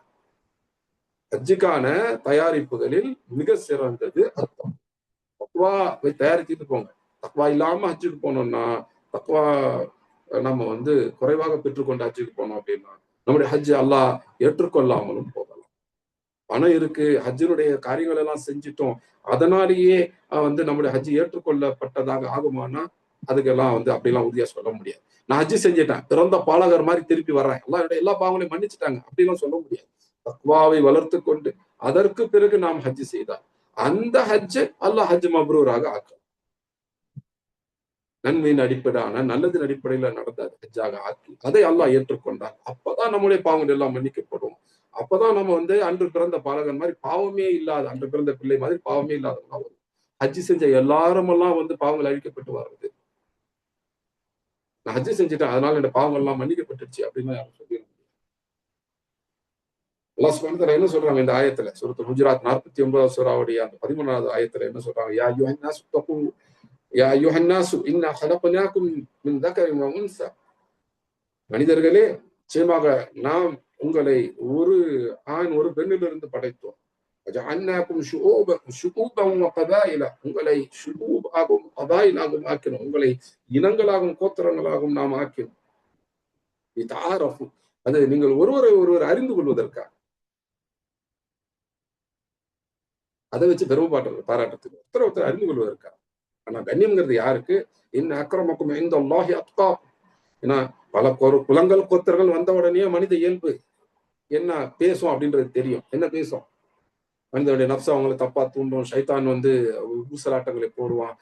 Speaker 1: ஹஜ்ஜுக்கான தயாரிப்புகளில் மிக சிறந்தது அர்த்தம். தக்வாவை தயாரிச்சுட்டு போங்க. தக்வா இல்லாம ஹஜ்ஜுக்கு போனோம்னா, தக்வா நம்ம வந்து குறைவாக பெற்றுக்கொண்டு ஹஜ்ஜுக்கு போனோம் அப்படின்னா, நம்முடைய ஹஜ் அல்லாஹ் ஏற்றுக்கொள்ளாமலும் போகலாம். பணம் இருக்கு, ஹஜ்ஜினுடைய காரியங்கள் எல்லாம் செஞ்சுட்டோம். அதனாலேயே வந்து நம்முடைய ஹஜ் ஏற்றுக்கொள்ளப்பட்டதாக ஆகுமானா, அதுக்கெல்லாம் வந்து அப்படிலாம் உறுதியா சொல்ல முடியாது. நான் ஹஜ் செஞ்சுட்டேன், பிறந்த பாலகர் மாதிரி திருப்பி வர்றேன், எல்லா பாவங்களையும் மன்னிச்சுட்டாங்க அப்படிலாம் சொல்ல முடியாது. தக்வாவை வளர்த்து கொண்டு அதற்கு பிறகு நாம் ஹஜ் செய்தால் அந்த ஹஜ் அல்லாஹ் ஹஜ் மப்ரூராக ஆக்கும். நன்மையின் அடிப்படையான நல்லதின் அடிப்படையில நடந்த ஹஜ்ஜாக ஆக்கி அதை அல்லாஹ் ஏற்றுக்கொண்டார். அப்பதான் நம்முடைய பாவங்கள் எல்லாம் மன்னிக்கப்படும். அப்பதான் நம்ம வந்து அன்று பிறந்த பாலகன் மாதிரி பாவமே இல்லாத, அன்று பிறந்த பிள்ளை மாதிரி பாவமே இல்லாதவங்க வரும். ஹஜ் செஞ்ச எல்லாரும் எல்லாம் வந்து பாவங்கள் அழிக்கப்பட்டு வர்றது. நான் ஹஜ்ஜு செஞ்சுட்டேன், அதனால என்னோட பாவங்கள் எல்லாம் மன்னிக்கப்பட்டுருச்சு அப்படின்னு யாரும் சொல்லிடுறாங்க. அல்லாஹ் சுப்ஹானஹு வ தஆலா என்ன சொல்றாங்க இந்த ஆயத்துல, சூரத்துல் ஹுஜராத் 49வது சூராவுடைய அந்த 13வது ஆயத்துல என்ன சொல்றாங்க? யா அய்யுஹன் நாஸ் தகு யா அய்யுஹன் நாஸ் இன்னா ஹலக்னாகும் மின் தக்கரின் வ உன்ஸா. மனிதர்களே, நிச்சயமாக நாம் உங்களை ஒரு ஆண் ஒரு பெண்ணிலிருந்து படைத்தோம். وجعلناكم شعوبا وقبائل. உங்களை ஷுஊப் ஆகும் கபாயில் ஆகும் ஆக்கினோம். உங்களை இனங்களாகவும் கோத்திரங்களாகவும் நாம் ஆக்கினோம். லிதஆரஃபு. அது நீங்கள் ஒருவரை ஒருவர் அறிந்து கொள்வதற்காக. அதை வச்சு பாராட்டத்துக்கு ஒருத்தர் அறிந்து கொள்வதற்காக. ஆனா கண்ணியம்ங்கிறது யாருக்கு? இன்ன அக்ரமக்கும் இன்தல்லாஹி அத்காக்கும். ஏன்னா பல குலங்கள் கோத்திரங்கள் வந்த உடனே மனித இயல்பு என்ன பேசும் அப்படின்றது தெரியும். என்ன பேசும்? மனிதனுடைய நப்சு அவங்களை தப்பா தூண்டும். ஷைத்தான் வந்து ஊசலாட்டங்களை போடுவான்.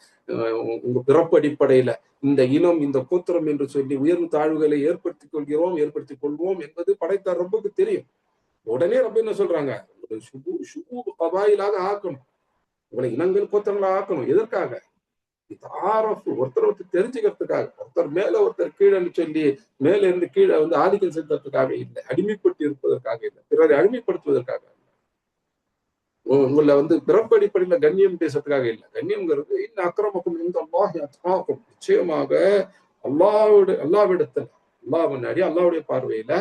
Speaker 1: உங்க பிறப்பு அடிப்படையில இந்த இனம் இந்த கோத்திரம் என்று சொல்லி உயர்வு தாழ்வுகளை ஏற்படுத்திக் கொள்வோம் என்பது படைத்த ரப்புக்கு தெரியும். உடனே ரப்ப என்ன சொல்றாங்க? கபாயிலாக ஆக்கணும். உங்களை இனங்கள் கோத்திரங்களாக ஆக்கணும். எதற்காக? ஒருத்தர் தெரிஞ்சுக்கிறதுக்காக. ஒருத்தர் மேல ஒருத்தர் கீழே சொல்லி மேல இருந்து கீழே வந்து ஆதிக்கம் செலுத்துறதுக்காக இல்லை. அடிமைப்பட்டு இருப்பதற்காக இல்லை. பிறரை அடிமைப்படுத்துவதற்காக. உங்களை வந்து பிறப்பு அடிப்படையில கண்ணியம் பேசுறதுக்காக இல்லை. கண்ணியம்ங்கிறது இன்னும் அக்கிரமக்கும் இந்த அல்லாஹ் அத்காக்கும். நிச்சயமாக அல்லாவிடத்துல அல்லாஹ் முன்னாடி அல்லாவுடைய பார்வையில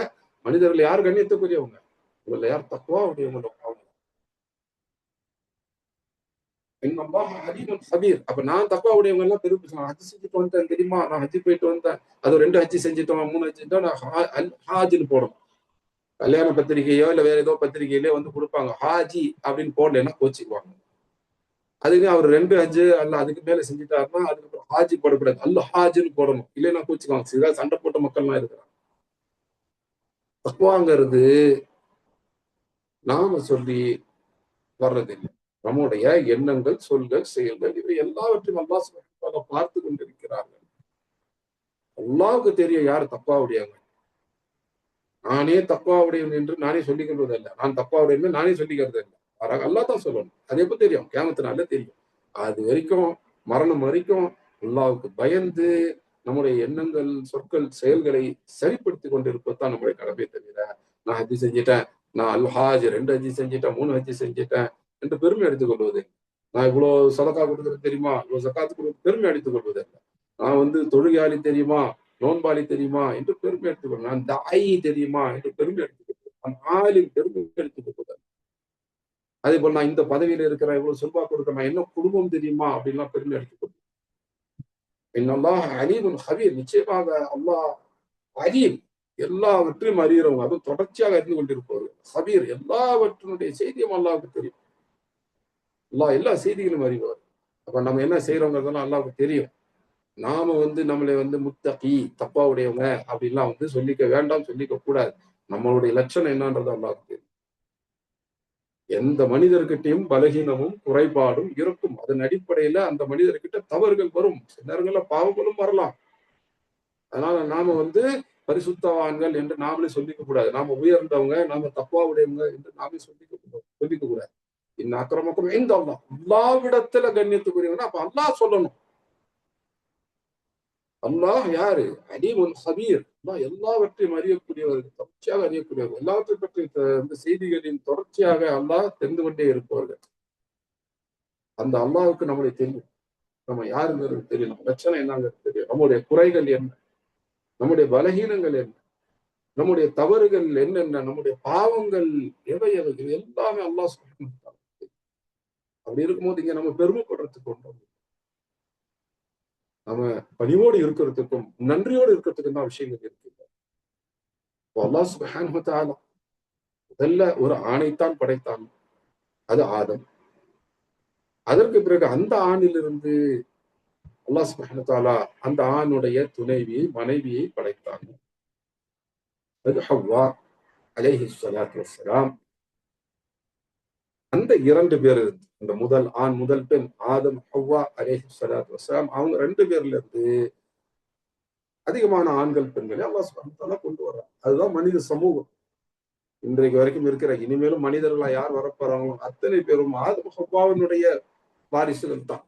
Speaker 1: மனிதர்கள் யார் கண்ணியத்துக்குரியவங்க? உங்களை யார் தக்குவா உடையவங்க? அப்ப நான் தக்குவா உடையவங்க எல்லாம் பெருமை ஹஜ் செஞ்சுட்டு வந்தேன் தெரியுமா, நான் ஹஜ் போயிட்டு வந்தேன், அது 2 ஹஜ் செஞ்சுட்டோம் 3 ஹஜ் நான் ஹாஜின்னு போடணும். கல்யாண பத்திரிகையோ இல்ல வேற ஏதோ பத்திரிகையிலே வந்து கொடுப்பாங்க. ஹாஜி அப்படின்னு போடலன்னா கோச்சிக்குவாங்க. அதுக்கு அவர் 2 ஹஜ் அல்ல அதுக்கு மேல செஞ்சுட்டாருன்னா அதுக்கப்புறம் ஹாஜி போடக்கூடாது, அல்ல ஹாஜின்னு போடணும். இல்லைன்னா கோச்சிக்குவாங்க. சில சண்டை போட்ட மக்கள்லாம் இருக்கிறாங்க. தக்குவாங்கிறது நாம சொல்லி வர்றதில்லை. நம்முடைய எண்ணங்கள், சொல்கள், செயல்கள் இவை எல்லாவற்றையும் அல்லாஹ் சுப்ஹானஹு வ தஆலா பார்த்து கொண்டிருக்கிறார்கள். அல்லாஹ்வுக்கு தெரியும் யார் தக்வாவுடையவங்க. நானே தக்வாவுடையவன் என்று நானே சொல்லிக் கொள்வதல்ல. நான் தக்வாவுடையவன் நானே சொல்லிக்கிறது இல்லை. அல்லாஹ் தான் சொல்லணும். அது எப்ப தெரியும்? கியாமத்தினால தெரியும். அது வரைக்கும் மரணம் வரைக்கும் அல்லாஹ்வுக்கு பயந்து நம்முடைய எண்ணங்கள், சொற்கள், செயல்களை சரிப்படுத்தி கொண்டிருப்பதுதான் நம்முடைய கடமை தவிர, நான் ஹஜ் செஞ்சிட்டேன், நான் அல் ஹாஜ் 2 ஹஜ் செஞ்சிட்டேன், 3 ஹஜ் செஞ்சிட்டேன் என்று பெருமை எடுத்துக் கொள்வது. நான் இவ்வளவு சதக்கா கொடுக்குறது தெரியுமா, இவ்வளவு ஜகாத்து கொடுக்குறது பெருமை எடுத்துக் கொள்வது. நான் வந்து தொழுகையாளி தெரியுமா, நோன்பாளி தெரியுமா என்று பெருமை எடுத்துக்கொள்வது. நான் தாயி தெரியுமா என்று பெருமை எடுத்துக்கொள்வது. நான் ஆலிம் பெருமை எடுத்துக்கொள்வது. அதே போல நான் இந்த பதவியில இருக்கிறேன், இவ்வளவு செல்வாக்கு கொடுக்கிறேன், நான் என்ன குடும்பம் தெரியுமா அப்படின்லாம் பெருமை எடுத்துக்கொள்வது. இன்னல்லாஹ் அலீமுன் ஹபீர். நிச்சயமாக அல்லாஹ் அலீம், எல்லாவற்றையும் அறிகிறவங்க, அதுவும் தொடர்ச்சியாக அறிந்து கொண்டிருப்பவர்கள். ஹபீர், எல்லாவற்றினுடைய செய்தியும் அல்லாஹ்வுக்கு தெரியும். அல்லாஹ் எல்லா செய்திகளும் அறிவார். அப்ப நம்ம என்ன செய்யறோங்கிறதெல்லாம் அல்லாஹ்வுக்கு தெரியும். நாம வந்து நம்மளை வந்து முத்தகி தப்பா உடையவங்க அப்படின்லாம் வந்து சொல்லிக்க வேண்டாம், சொல்லிக்க கூடாது. நம்மளுடைய லட்சணம் என்னன்றது அல்லாஹ்வுக்கு தெரியும். எந்த மனிதர்கிட்டையும் பலகீனமும் குறைபாடும் இருக்கும். அதன் அடிப்படையில அந்த மனிதர்கிட்ட தவறுகள் வரும், சில நேரங்கள்ல பாவங்களும் வரலாம். அதனால நாம வந்து பரிசுத்தவான்கள் என்று நாமளே சொல்லிக்க கூடாது. நாம உயர்ந்தவங்க, நாம தப்பா உடையவங்க என்று நாமே சொல்லிக்க கூடாது. இன்ன அக்கிரமக்கும் இந்த அல்லாஹ்விடத்துல கண்ணியத்துக்குரியவங்க அப்ப அல்லாஹ் சொல்லணும். அல்லாஹ் யாரு? அலீமுன் ஹபீர். அல்லாஹ் எல்லாவற்றையும் அறியக்கூடியவர், தொடர்ச்சியாக அறியக்கூடியவர். எல்லாவற்றை பற்றி இந்த செய்திகளின் தொடர்ச்சியாக அல்லாஹ் தெரிந்து கொண்டே இருப்பவர்கள். அந்த அல்லாஹ்வுக்கு நம்மளை தெரியும். நம்ம யாருங்கிறது தெரியும். நம்ம பிரச்சனை என்னங்கிறது தெரியும். நம்முடைய குறைகள் என்ன, நம்முடைய பலகீனங்கள் என்ன, நம்முடைய தவறுகள் என்னென்ன, நம்முடைய பாவங்கள் எவை எவை, இது எல்லாமே அல்லாஹ் சுப்ஹானஹு வ தஆலா. அப்படி இருக்கும்போது இங்க நம்ம பெருமைப்படுறதுக்கு ஒன்றும், நம்ம பணிவோடு இருக்கிறதுக்கும் நன்றியோடு இருக்கிறதுக்கும் தான் விஷயங்கள் இருக்கு. அல்லாஹ் சுப்ஹானஹு வ தஆலா முதல்ல ஒரு ஆணைத்தான் படைத்தான், அது ஆதம். அதற்கு பிறகு அந்த ஆணிலிருந்து அல்லாஹ் சுப்ஹானஹு வ தஆலா அந்த ஆணுடைய துணைவியை, மனைவியை படைத்தாங்க. அது ஹவ்வா அலைஹிஸ்ஸலாத்து வஸ்ஸலாம். அந்த 2 பேர், இந்த முதல் ஆண் முதல் பெண் ஆதம் ஹவ்வா அலைஹிஸ்ஸலாத்து வஸ்ஸலாம், அவங்க 2 பேர்ல இருந்து அதிகமான ஆண்கள் பெண்களை அல்லாஹ் சுப்ஹானஹு வ தஆலா கொண்டு வர்றாங்க. அதுதான் மனித சமூகம் இன்றைக்கு வரைக்கும் இருக்கிற. இனிமேலும் மனிதர்களா யார் வரப்போறாங்களோ அத்தனை பேரும் ஆதம் ஹவ்வாவினுடைய வாரிசுகள் தான்.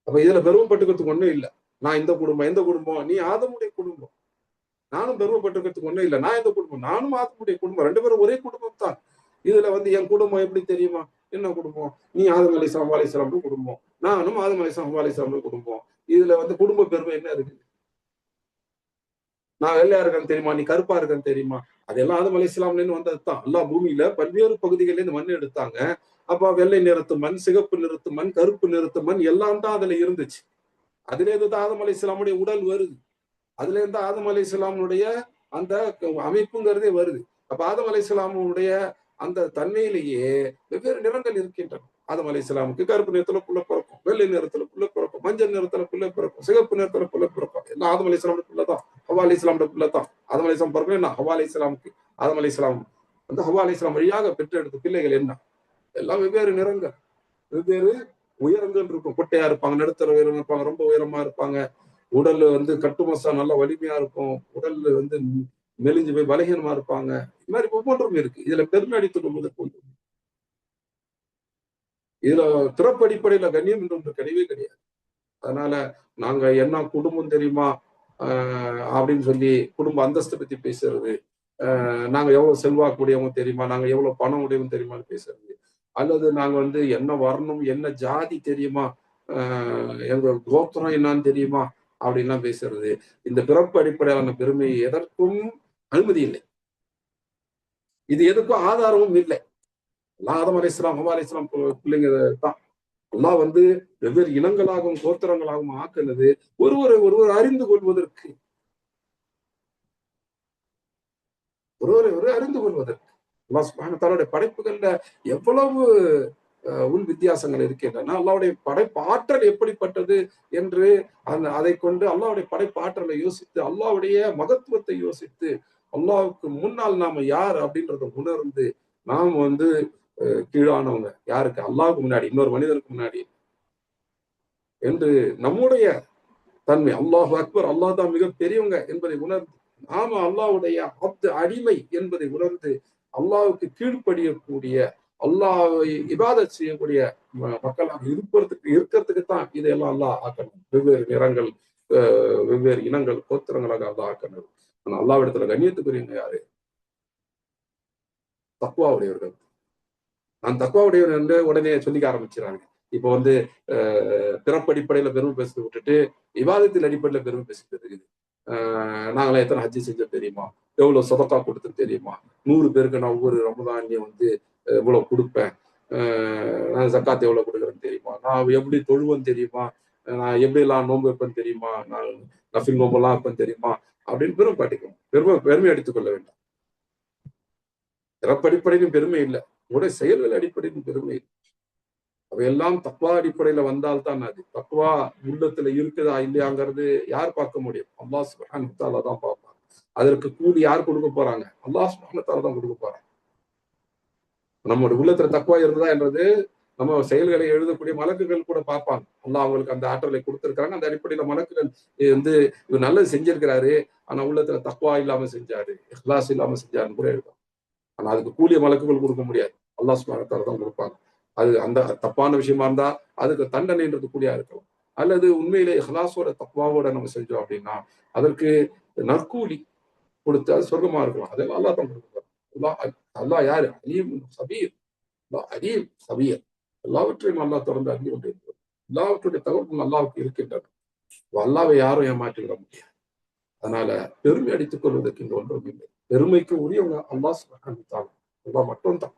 Speaker 1: அப்ப இதுல பெருமைப்பட்டுக்கிறதுக்கு ஒண்ணும் இல்லை. நான் இந்த குடும்பம் எந்த குடும்பம், நீ ஆதமுடைய குடும்பம், நானும் பெருமைப்பட்டிருக்கிறதுக்கு ஒண்ணும் இல்லை. நான் எந்த குடும்பம், நானும் ஆதமுடைய குடும்பம், 2 பேரும் ஒரே குடும்பம் தான். இதுல என் குடும்பம் எப்படி தெரியுமா? என்ன குடும்பம்? நீ ஆதம் அலைஹிஸ்ஸலாம் ஹவ்வா அலைஹிஸ்ஸலாம் குடும்பம், நானும் ஆதம் அலைஹிஸ்ஸலாம் ஹவ்வா அலைஹிஸ்ஸலாம் குடும்பம். இதுல குடும்ப பெருமை என்ன இருக்கு? நான் வெள்ளையா இருக்கேன்னு தெரியுமா, நீ கருப்பா இருக்கன்னு தெரியுமா? அதெல்லாம் ஆதம் அலைஹிஸ்ஸலாம்ல வந்ததுதான். அல்லாஹ் பூமியில பல்வேறு பகுதிகளில் இருந்து மண் எடுத்தாங்க. அப்ப வெள்ளை நிறத்து மண், சிகப்பு நிறத்து மண், கருப்பு நிறத்து மண் எல்லாம் தான் அதுல இருந்துச்சு. அதுல இருந்து தான் ஆதம் அலைஹிஸ்ஸலாமுடைய உடல் வருது. அதுல இருந்து ஆதம் அலைஹிஸ்ஸலாமுடைய அந்த அமைப்புங்கிறதே வருது. அப்ப ஆதம் அலைஹிஸ்ஸலாமுடைய அந்த தன்மையிலேயே வெவ்வேறு நிறங்கள் இருக்கின்றன. ஆதம் அலைஹிஸ்ஸலாமுக்கு கருப்பு நிறத்துல புள்ள பிறக்கும், வெள்ளை நிறத்துல புள்ள பிறக்கும், மஞ்சள் நிறத்துல புள்ள பிறக்கும், சிகப்பு நிறத்துல புள்ள பிறக்கும். எல்லாம் ஆதம் அலைஹிஸ்ஸலாமுடைய புள்ள தான், ஹவ்வா அலைஹிஸ்ஸலாமுடைய புள்ள தான். ஆதம் அலைஹிஸ்ஸலாம் பிறகு என்ன, ஹவ்வா அலைஹிஸ்ஸலாமுக்கு ஆதம் அலைஹிஸ்ஸலாம் ஹவ்வா அலைஹிஸ்ஸலாம் வழியாக பெற்றெடுத்த பிள்ளைகள் என்ன, எல்லாம் வெவ்வேறு நிறங்கள், வெவ்வேறு உயரங்கள் இருக்கும். குட்டையா இருப்பாங்க, நடுத்தர உயரம் இருப்பாங்க, ரொம்ப உயரமா இருப்பாங்க. உடல் கட்டுமசா நல்லா வலிமையா இருக்கும், உடல் மெலிஞ்சு போய் பலகீனமா இருப்பாங்க. இது மாதிரி ஒவ்வொன்றும் இருக்கு. இதுல பெருமை அடித்துக் கொள்வதற்கு இதுல பிறப்பு அடிப்படையில கண்ணியம் என்று ஒன்று கிடையவே கிடையாது. அதனால நாங்க என்ன குடும்பம் தெரியுமா அப்படின்னு சொல்லி குடும்ப அந்தஸ்தை பத்தி பேசுறது, நாங்க எவ்வளவு செல்வாக்குடையவங்க தெரியுமா, நாங்க எவ்வளவு பணம் உடையவங்க தெரியுமான்னு பேசுறது, அல்லது நாங்க என்ன வரணும் என்ன ஜாதி தெரியுமா, எங்க கோத்திரம் என்னன்னு தெரியுமா அப்படின்லாம் பேசுறது. இந்த பிறப்பு அடிப்படையிலான பெருமை எதற்கும் அனுமதி இல்லை. இது எதுக்கும் ஆதாரமும் இல்லை. ஆதம் அலைஹிஸ்ஸலாம் ஹவ்வா அலைஹிஸ்ஸலாம் பிள்ளைங்க தான். அல்லாஹ் வெவ்வேறு இனங்களாகவும் கோத்திரங்களாகவும் ஆக்குனது ஒருவர் அறிந்து கொள்வதற்கு, ஒருவரை அறிந்து கொள்வதற்கு. அல்லாஹ் சுப்ஹானஹு வ தஆலாவுடைய படைப்புகள்ல எவ்வளவு உள் வித்தியாசங்கள் இருக்கின்றன. அல்லாஹ்வுடைய படைப்பாற்றல் எப்படிப்பட்டது என்று அதை கொண்டு அல்லாஹ்வுடைய படைப்பாற்றலை யோசித்து, அல்லாஹ்வுடைய மகத்துவத்தை யோசித்து, அல்லாஹ்வுக்கு முன்னால் நாம யார் அப்படின்றத உணர்ந்து, நாம் கீழானவங்க யாருக்கு, அல்லாஹ்வுக்கு முன்னாடி, இன்னொரு மனிதனுக்கு முன்னாடி என்று நம்முடைய தன்மை, அல்லாஹ் அக்பர், அல்லாஹ் தான் மிக பெரியவங்க என்பதை உணர்ந்து, நாம அல்லாஹ்வுடைய அடிமை என்பதை உணர்ந்து, அல்லாஹ்வுக்கு கீழ்ப்படியக்கூடிய, அல்லாஹ்வை இபாதத் செய்யக்கூடிய மக்களாக இருக்கிறதுக்கு தான் இதையெல்லாம் அல்லாஹ் ஆக்கணும். வெவ்வேறு நிறங்கள், வெவ்வேறு இனங்கள், கோத்திரங்களாக அல்லாஹ் ஆக்கணும். ஆனா அல்லாஹ்விடத்துல கண்ணியத்துக்குரியவங்க யாரு? தக்வா உடையவர்கள். நான் தக்வா உடையவன் என்று உடனே சொல்லிக்க ஆரம்பிச்சுறாங்க. இப்போ பிறப்படிப்படையில பெருமை பேசுறது விட்டுட்டு விவாதத்தில் அடிப்படையில பெருமை பேசிட்டு இருக்குது. நாங்களாம் எத்தனை ஹஜ்ஜி செஞ்சோம் தெரியுமா, எவ்வளவு சதக்கா கொடுத்தது தெரியுமா, 100 பேருக்கு நான் ஒவ்வொரு ரமதான்லயும் இவ்வளவு கொடுப்பேன், நான் ஜக்காத் எவ்வளவு கொடுக்குறேன்னு தெரியுமா, நான் எப்படி தொழுவேன் தெரியுமா, நான் எப்படி எல்லாம் நோன்பு வைப்பேன் தெரியுமா, நான் நஃபில் நோம்பெல்லாம் வைப்பேன் தெரியுமா அப்படின்னு பெருமை காட்டிக்கணும். பெருமை அடித்துக் கொள்ள வேண்டாம். பிறப்படிப்படையிலும் பெருமை இல்லை, உங்களுடைய செயல்கள் அடிப்படையிலும் பெருமை இல்லை. அவையெல்லாம் தக்வா அடிப்படையில வந்தால்தான் அது. தக்வா உள்ளத்துல இருக்குதா இல்லையாங்கிறது யார் பார்க்க முடியும்? அல்லாஹ் சுப்ஹானஹு வ தஆலா தான் பார்ப்பாங்க. அதற்கு கூலி யார் கொடுக்க போறாங்க? அல்லாஹ் சுப்ஹானஹு வ தஆலா தான் கொடுக்க போறாங்க. நம்முடைய உள்ளத்துல தக்வா இருந்ததா என்றது நம்ம செயல்களை எழுதக்கூடிய மலக்குகள் கூட பார்ப்பாங்க. அல்லாஹ் அவங்களுக்கு அந்த ஆற்றலை கொடுத்திருக்காங்க. அந்த அடிப்படையில மலக்குகள் இவர் நல்லது செஞ்சிருக்கிறாரு, ஆனா உள்ளத்துல தக்வா இல்லாம செஞ்சாரு, இஹ்லாஸ் இல்லாம செஞ்சாருன்னு கூட எழுதும். ஆனா அதுக்கு கூலிய மலக்குகள் கொடுக்க முடியாது, அல்லாஹ் சுப்ஹானஹு வ தஆலா தான் கொடுப்பாங்க. அது அந்த தப்பான விஷயமா இருந்தா அதுக்கு தண்டனைன்றது கூடியா இருக்கலாம். அல்லது உண்மையிலே இஹ்லாஸோட தக்வாவோட நம்ம செஞ்சோம் அப்படின்னா அதற்கு நற்கூலி கொடுத்து அது சொர்க்கமா இருக்கலாம். அதெல்லாம் அல்லாஹ் தான் கொடுப்பார். அல்லாஹ் அல்லாஹ் யாரு? அலீம் சபீர். அல்லாஹ் அலீம் சபீர். எல்லாவற்றையும் அல்லாஹ் தொடர்ந்து அறிந்து கொண்டிருக்கிறார். எல்லாவற்றுடைய தகவல்கள் அல்லாஹ்வுக்கு இருக்கின்றன. அல்லாஹ்வை யாரும் ஏமாற்றி விட முடியாது. அதனால பெருமை அடித்துக் கொள்வதற்கு இங்கு ஒன்றும் இல்லை. பெருமைக்கு உரியவங்க அல்லாஹ் சுப்ஹானஹு வ தஆலா. அல்லாஹ் மட்டும் தான்.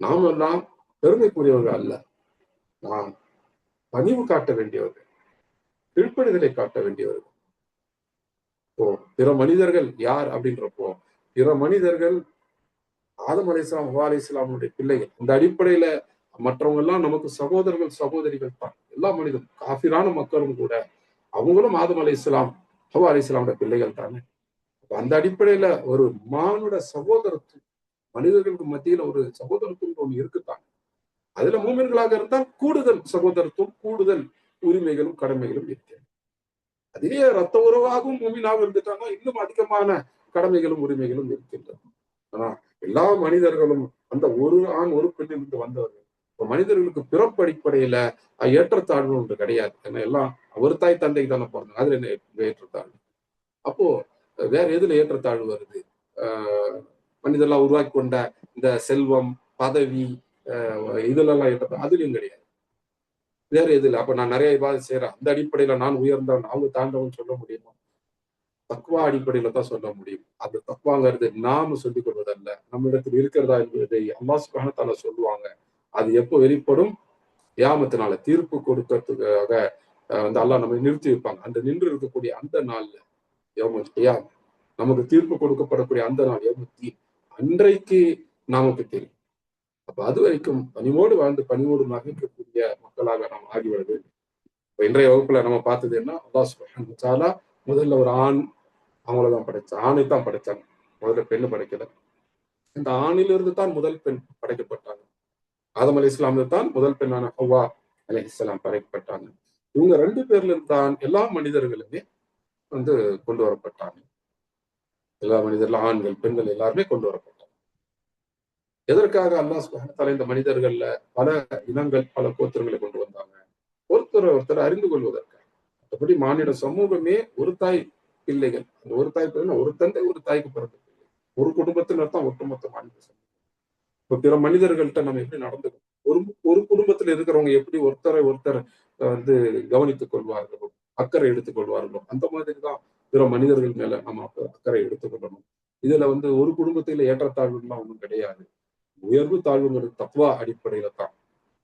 Speaker 1: நாம் எல்லாம் பெருமைக்குரியவர்கள் அல்ல. நாம் பணிவு காட்ட வேண்டியவர்கள், கீழ்ப்படிதலை காட்ட வேண்டியவர்கள். இப்போ பிற மனிதர்கள் யார் அப்படின்றப்போ, பிற மனிதர்கள் ஆதம் அலைஹிஸ்ஸலாம் ஹவ்வா அலைஹிஸ்ஸலாமுடைய பிள்ளைகள். இந்த அடிப்படையில மற்றவங்க எல்லாம் நமக்கு சகோதரர்கள் சகோதரிகள் தான். எல்லா மனிதரும் காஃபிரான மக்களும் கூட அவங்களும் ஆதம் அலைஹிஸ்ஸலாம் ஹவ்வா அலைஹிஸ்ஸலாமுடைய பிள்ளைகள் தானே. அந்த அடிப்படையில ஒரு மானுட சகோதரத்துவம், மனிதர்களுக்கு மத்தியில ஒரு சகோதரத்துவம் ஒண்ணு இருக்குத்தான். அதுல மூமின்களாக இருந்தால் கூடுதல் சகோதரத்துவம், கூடுதல் உரிமைகளும் கடமைகளும் இருக்கிறது. அதிலே ரத்த உறவாகவும் மூமினாக இருந்துட்டாங்கன்னா இன்னும் அதிகமான கடமைகளும் உரிமைகளும் இருக்கின்றன. ஆனா எல்லா மனிதர்களும் அந்த ஒரு ஆண் ஒரு பெண்ணிலிருந்து வந்தவர்கள். இப்போ மனிதர்களுக்கு பிறப்பு அடிப்படையில ஏற்றத்தாழ்வு ஒன்று கிடையாது. ஏன்னா எல்லாம் ஒரு தாய் தந்தைக்கு தானே பிறந்தாங்க. அதுல என்ன ஏற்றத்தாழ்வு? அப்போ வேற எதுல ஏற்றத்தாழ்வு வருது? மனிதர்களால் உருவாக்கி கொண்ட இந்த செல்வம், பதவி, இதுலலாம் ஏற்ற அதுலயும் கிடையாது. வேற எதுல? அப்ப நான் நிறைய இபாதத் செய்யறேன், அந்த அடிப்படையில நான் உயர்ந்தவன், அவங்க தாழ்ந்தவன் சொல்ல முடியுமா? தக்வா அடிப்படையில தான் சொல்ல முடியும். அது தக்வாங்கிறது நாம சொல்லிக் கொள்வதல்ல, நம்மிடத்தில் இருக்கிறதா என்பதை அல்லாஹ் சுப்ஹானஹு வ தஆலா சொல்லுவாங்க. அது எப்போ வெளிப்படும்? கியாமத்தினால தீர்ப்பு கொடுக்கறதுக்காக அல்லாஹ் நம்மை நிறுத்தி வைப்பாங்க. அந்த நின்று இருக்கக்கூடிய அந்த நாள்ல, யௌமுல் கியாமah, நமக்கு தீர்ப்பு கொடுக்கப்படக்கூடிய அந்த நாள் யௌமுத் தீன், அன்றைக்கு நமக்கு தெரியும். அப்ப அது வரைக்கும் பணிவோடு வாழ்ந்து பணிவோடு மகிழ்க்கக்கூடிய மக்களாக நாம் ஆகிவிட வேண்டும். இன்றைய வகுப்புல நம்ம பார்த்தது என்ன? அல்லாஹ் சுப்ஹானஹு வ தஆலா முதல்ல ஒரு ஆண், அவங்களதான் படைச்சான். ஆணை தான் படைச்சாங்க. முதல்ல பெண்ணு படைக்கல. இந்த ஆணிலிருந்து தான் முதல் பெண் படைக்கப்பட்டாங்க. ஆதம் அலைஹிஸ்ஸலாம் தான் முதல் பெண்ணான ஹவ்வா அலைஹிஸ்ஸலாம் படைக்கப்பட்டாங்க. இவங்க 2 பேர்ல இருந்து தான் எல்லா மனிதர்களுமே கொண்டு வரப்பட்டாங்க. எல்லா மனிதர்கள், ஆண்கள், பெண்கள் எல்லாருமே கொண்டு வரப்பட்டாங்க. எதற்காக அல்லாஹ் சுப்ஹானஹு வ தஆலா இந்த மனிதர்கள்ல பல இனங்கள், பல கோத்திரங்களை கொண்டு வந்தாங்க? ஒருத்தர் அறிந்து கொள்வதற்காக. மற்றபடி மானிட சமூகமே ஒரு தாய் பிள்ளைகள். ஒரு தாய் பிள்ளைன்னா ஒரு தந்தை, ஒரு தாய்க்கு பிறந்த பிள்ளை. ஒரு குடும்பத்தினர் தான் ஒட்டுமொத்த மானிட சமூகம். இப்ப பிற மனிதர்கள்ட்ட நம்ம எப்படி நடந்துக்கணும்? ஒரு ஒரு குடும்பத்தில் இருக்கிறவங்க எப்படி ஒருத்தரை ஒருத்தர் வந்து கவனித்துக் கொள்வார்களோ, அக்கறை எடுத்துக் கொள்வார்களோ, அந்த மாதிரி தான் பிற மனிதர்கள் மேல நம்ம அக்கறை எடுத்துக் கொள்ளணும். இதுல ஒரு குடும்பத்தில ஏற்றத்தாழ்வுலாம் ஒண்ணும் கிடையாது. உயர்வு தாழ்வுங்கிறது தக்வா அடிப்படையில தான்.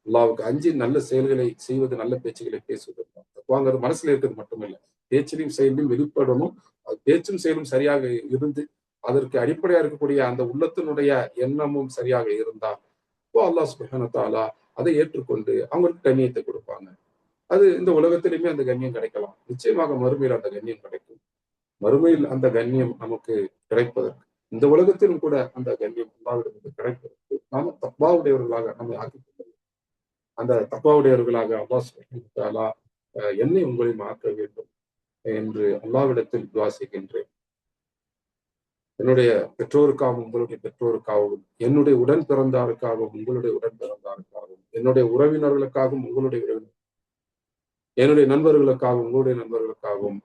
Speaker 1: அல்லாஹ்வுக்கு அஞ்சி நல்ல செயல்களை செய்வது, நல்ல பேச்சுகளை பேசுவது தான். தக்வாங்கிறது மனசுல இருக்கிறது மட்டுமில்ல, பேச்சிலும் செயலிலும் வெளிப்படணும். அது பேச்சும் செயலும் சரியாக இருந்து, அதற்கு அடிப்படையா இருக்கக்கூடிய அந்த உள்ளத்தினுடைய எண்ணமும் சரியாக இருந்தா, அப்போ அல்லாஹ் சுப்ஹானஹு வ தஆலா அதை ஏற்றுக்கொண்டு அவங்களுக்கு கண்ணியத்தை கொடுப்பாங்க. அது இந்த உலகத்திலுமே அந்த கண்ணியம் கிடைக்கலாம். நிச்சயமாக மறுமையில் அந்த கண்ணியம் கிடைக்கும். மறுமையில் அந்த கண்ணியம் நமக்கு கிடைப்பதற்கு, இந்த உலகத்திலும் கூட அந்த கண்ணியம் அல்லாஹ்விடமிருந்து கிடைப்பதற்கு நாம தக்வாவுடையவர்களாக நம்மை ஆக்கிக் கொள்ள வேண்டும். அந்த தக்வாவுடையவர்களாக அல்லாஹ் சுப்ஹானஹு வ தஆலா என்னை உங்களையும் ஆக்க வேண்டும் என்று அல்லாஹ்விடத்தில் துஆ செய்கின்றேன். என்னுடைய பெற்றோருக்காகவும், உங்களுடைய பெற்றோருக்காகவும், என்னுடைய உடன் பிறந்தாருக்காகவும், உங்களுடைய உடன் பிறந்தாருக்காகவும், என்னுடைய உறவினர்களுக்காகவும், உங்களுடைய உறவினர், என்னுடைய நண்பர்களுக்காகவும், உங்களுடைய நண்பர்களுக்காகவும்,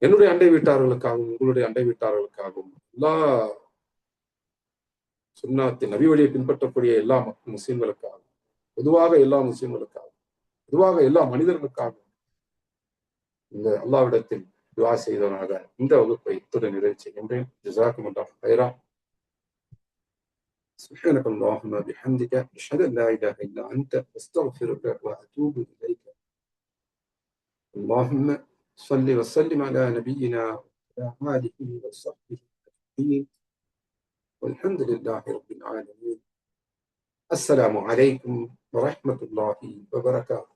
Speaker 1: என்னுடைய அண்டை வீட்டார்களுக்காகவும், உங்களுடைய அண்டை வீட்டார்களுக்காகவும், எல்லா சுன்னாத்தின் நபி வழியை பின்பற்றக்கூடிய எல்லா முஸ்லிம்களுக்காகவும், பொதுவாக எல்லா முஸ்லிம்களுக்காகவும், பொதுவாக எல்லா மனிதர்களுக்காகவும் இந்த அல்லாஹ்விடத்தில் துஆ செய்தவனாக இந்த வகுப்பை இத்துடன் நிறைவு செய்கின்றேன். ஜஸாக்குமுல்லாஹு கைரா. سبحانك اللهم بحمدك أشهد أن لا إله إلا أنت أستغفرك وأتوب إليك. اللهم صل وسلم على نبينا وعلى آله وصحبه أجمعين والحمد لله رب العالمين. السلام عليكم ورحمة الله وبركاته.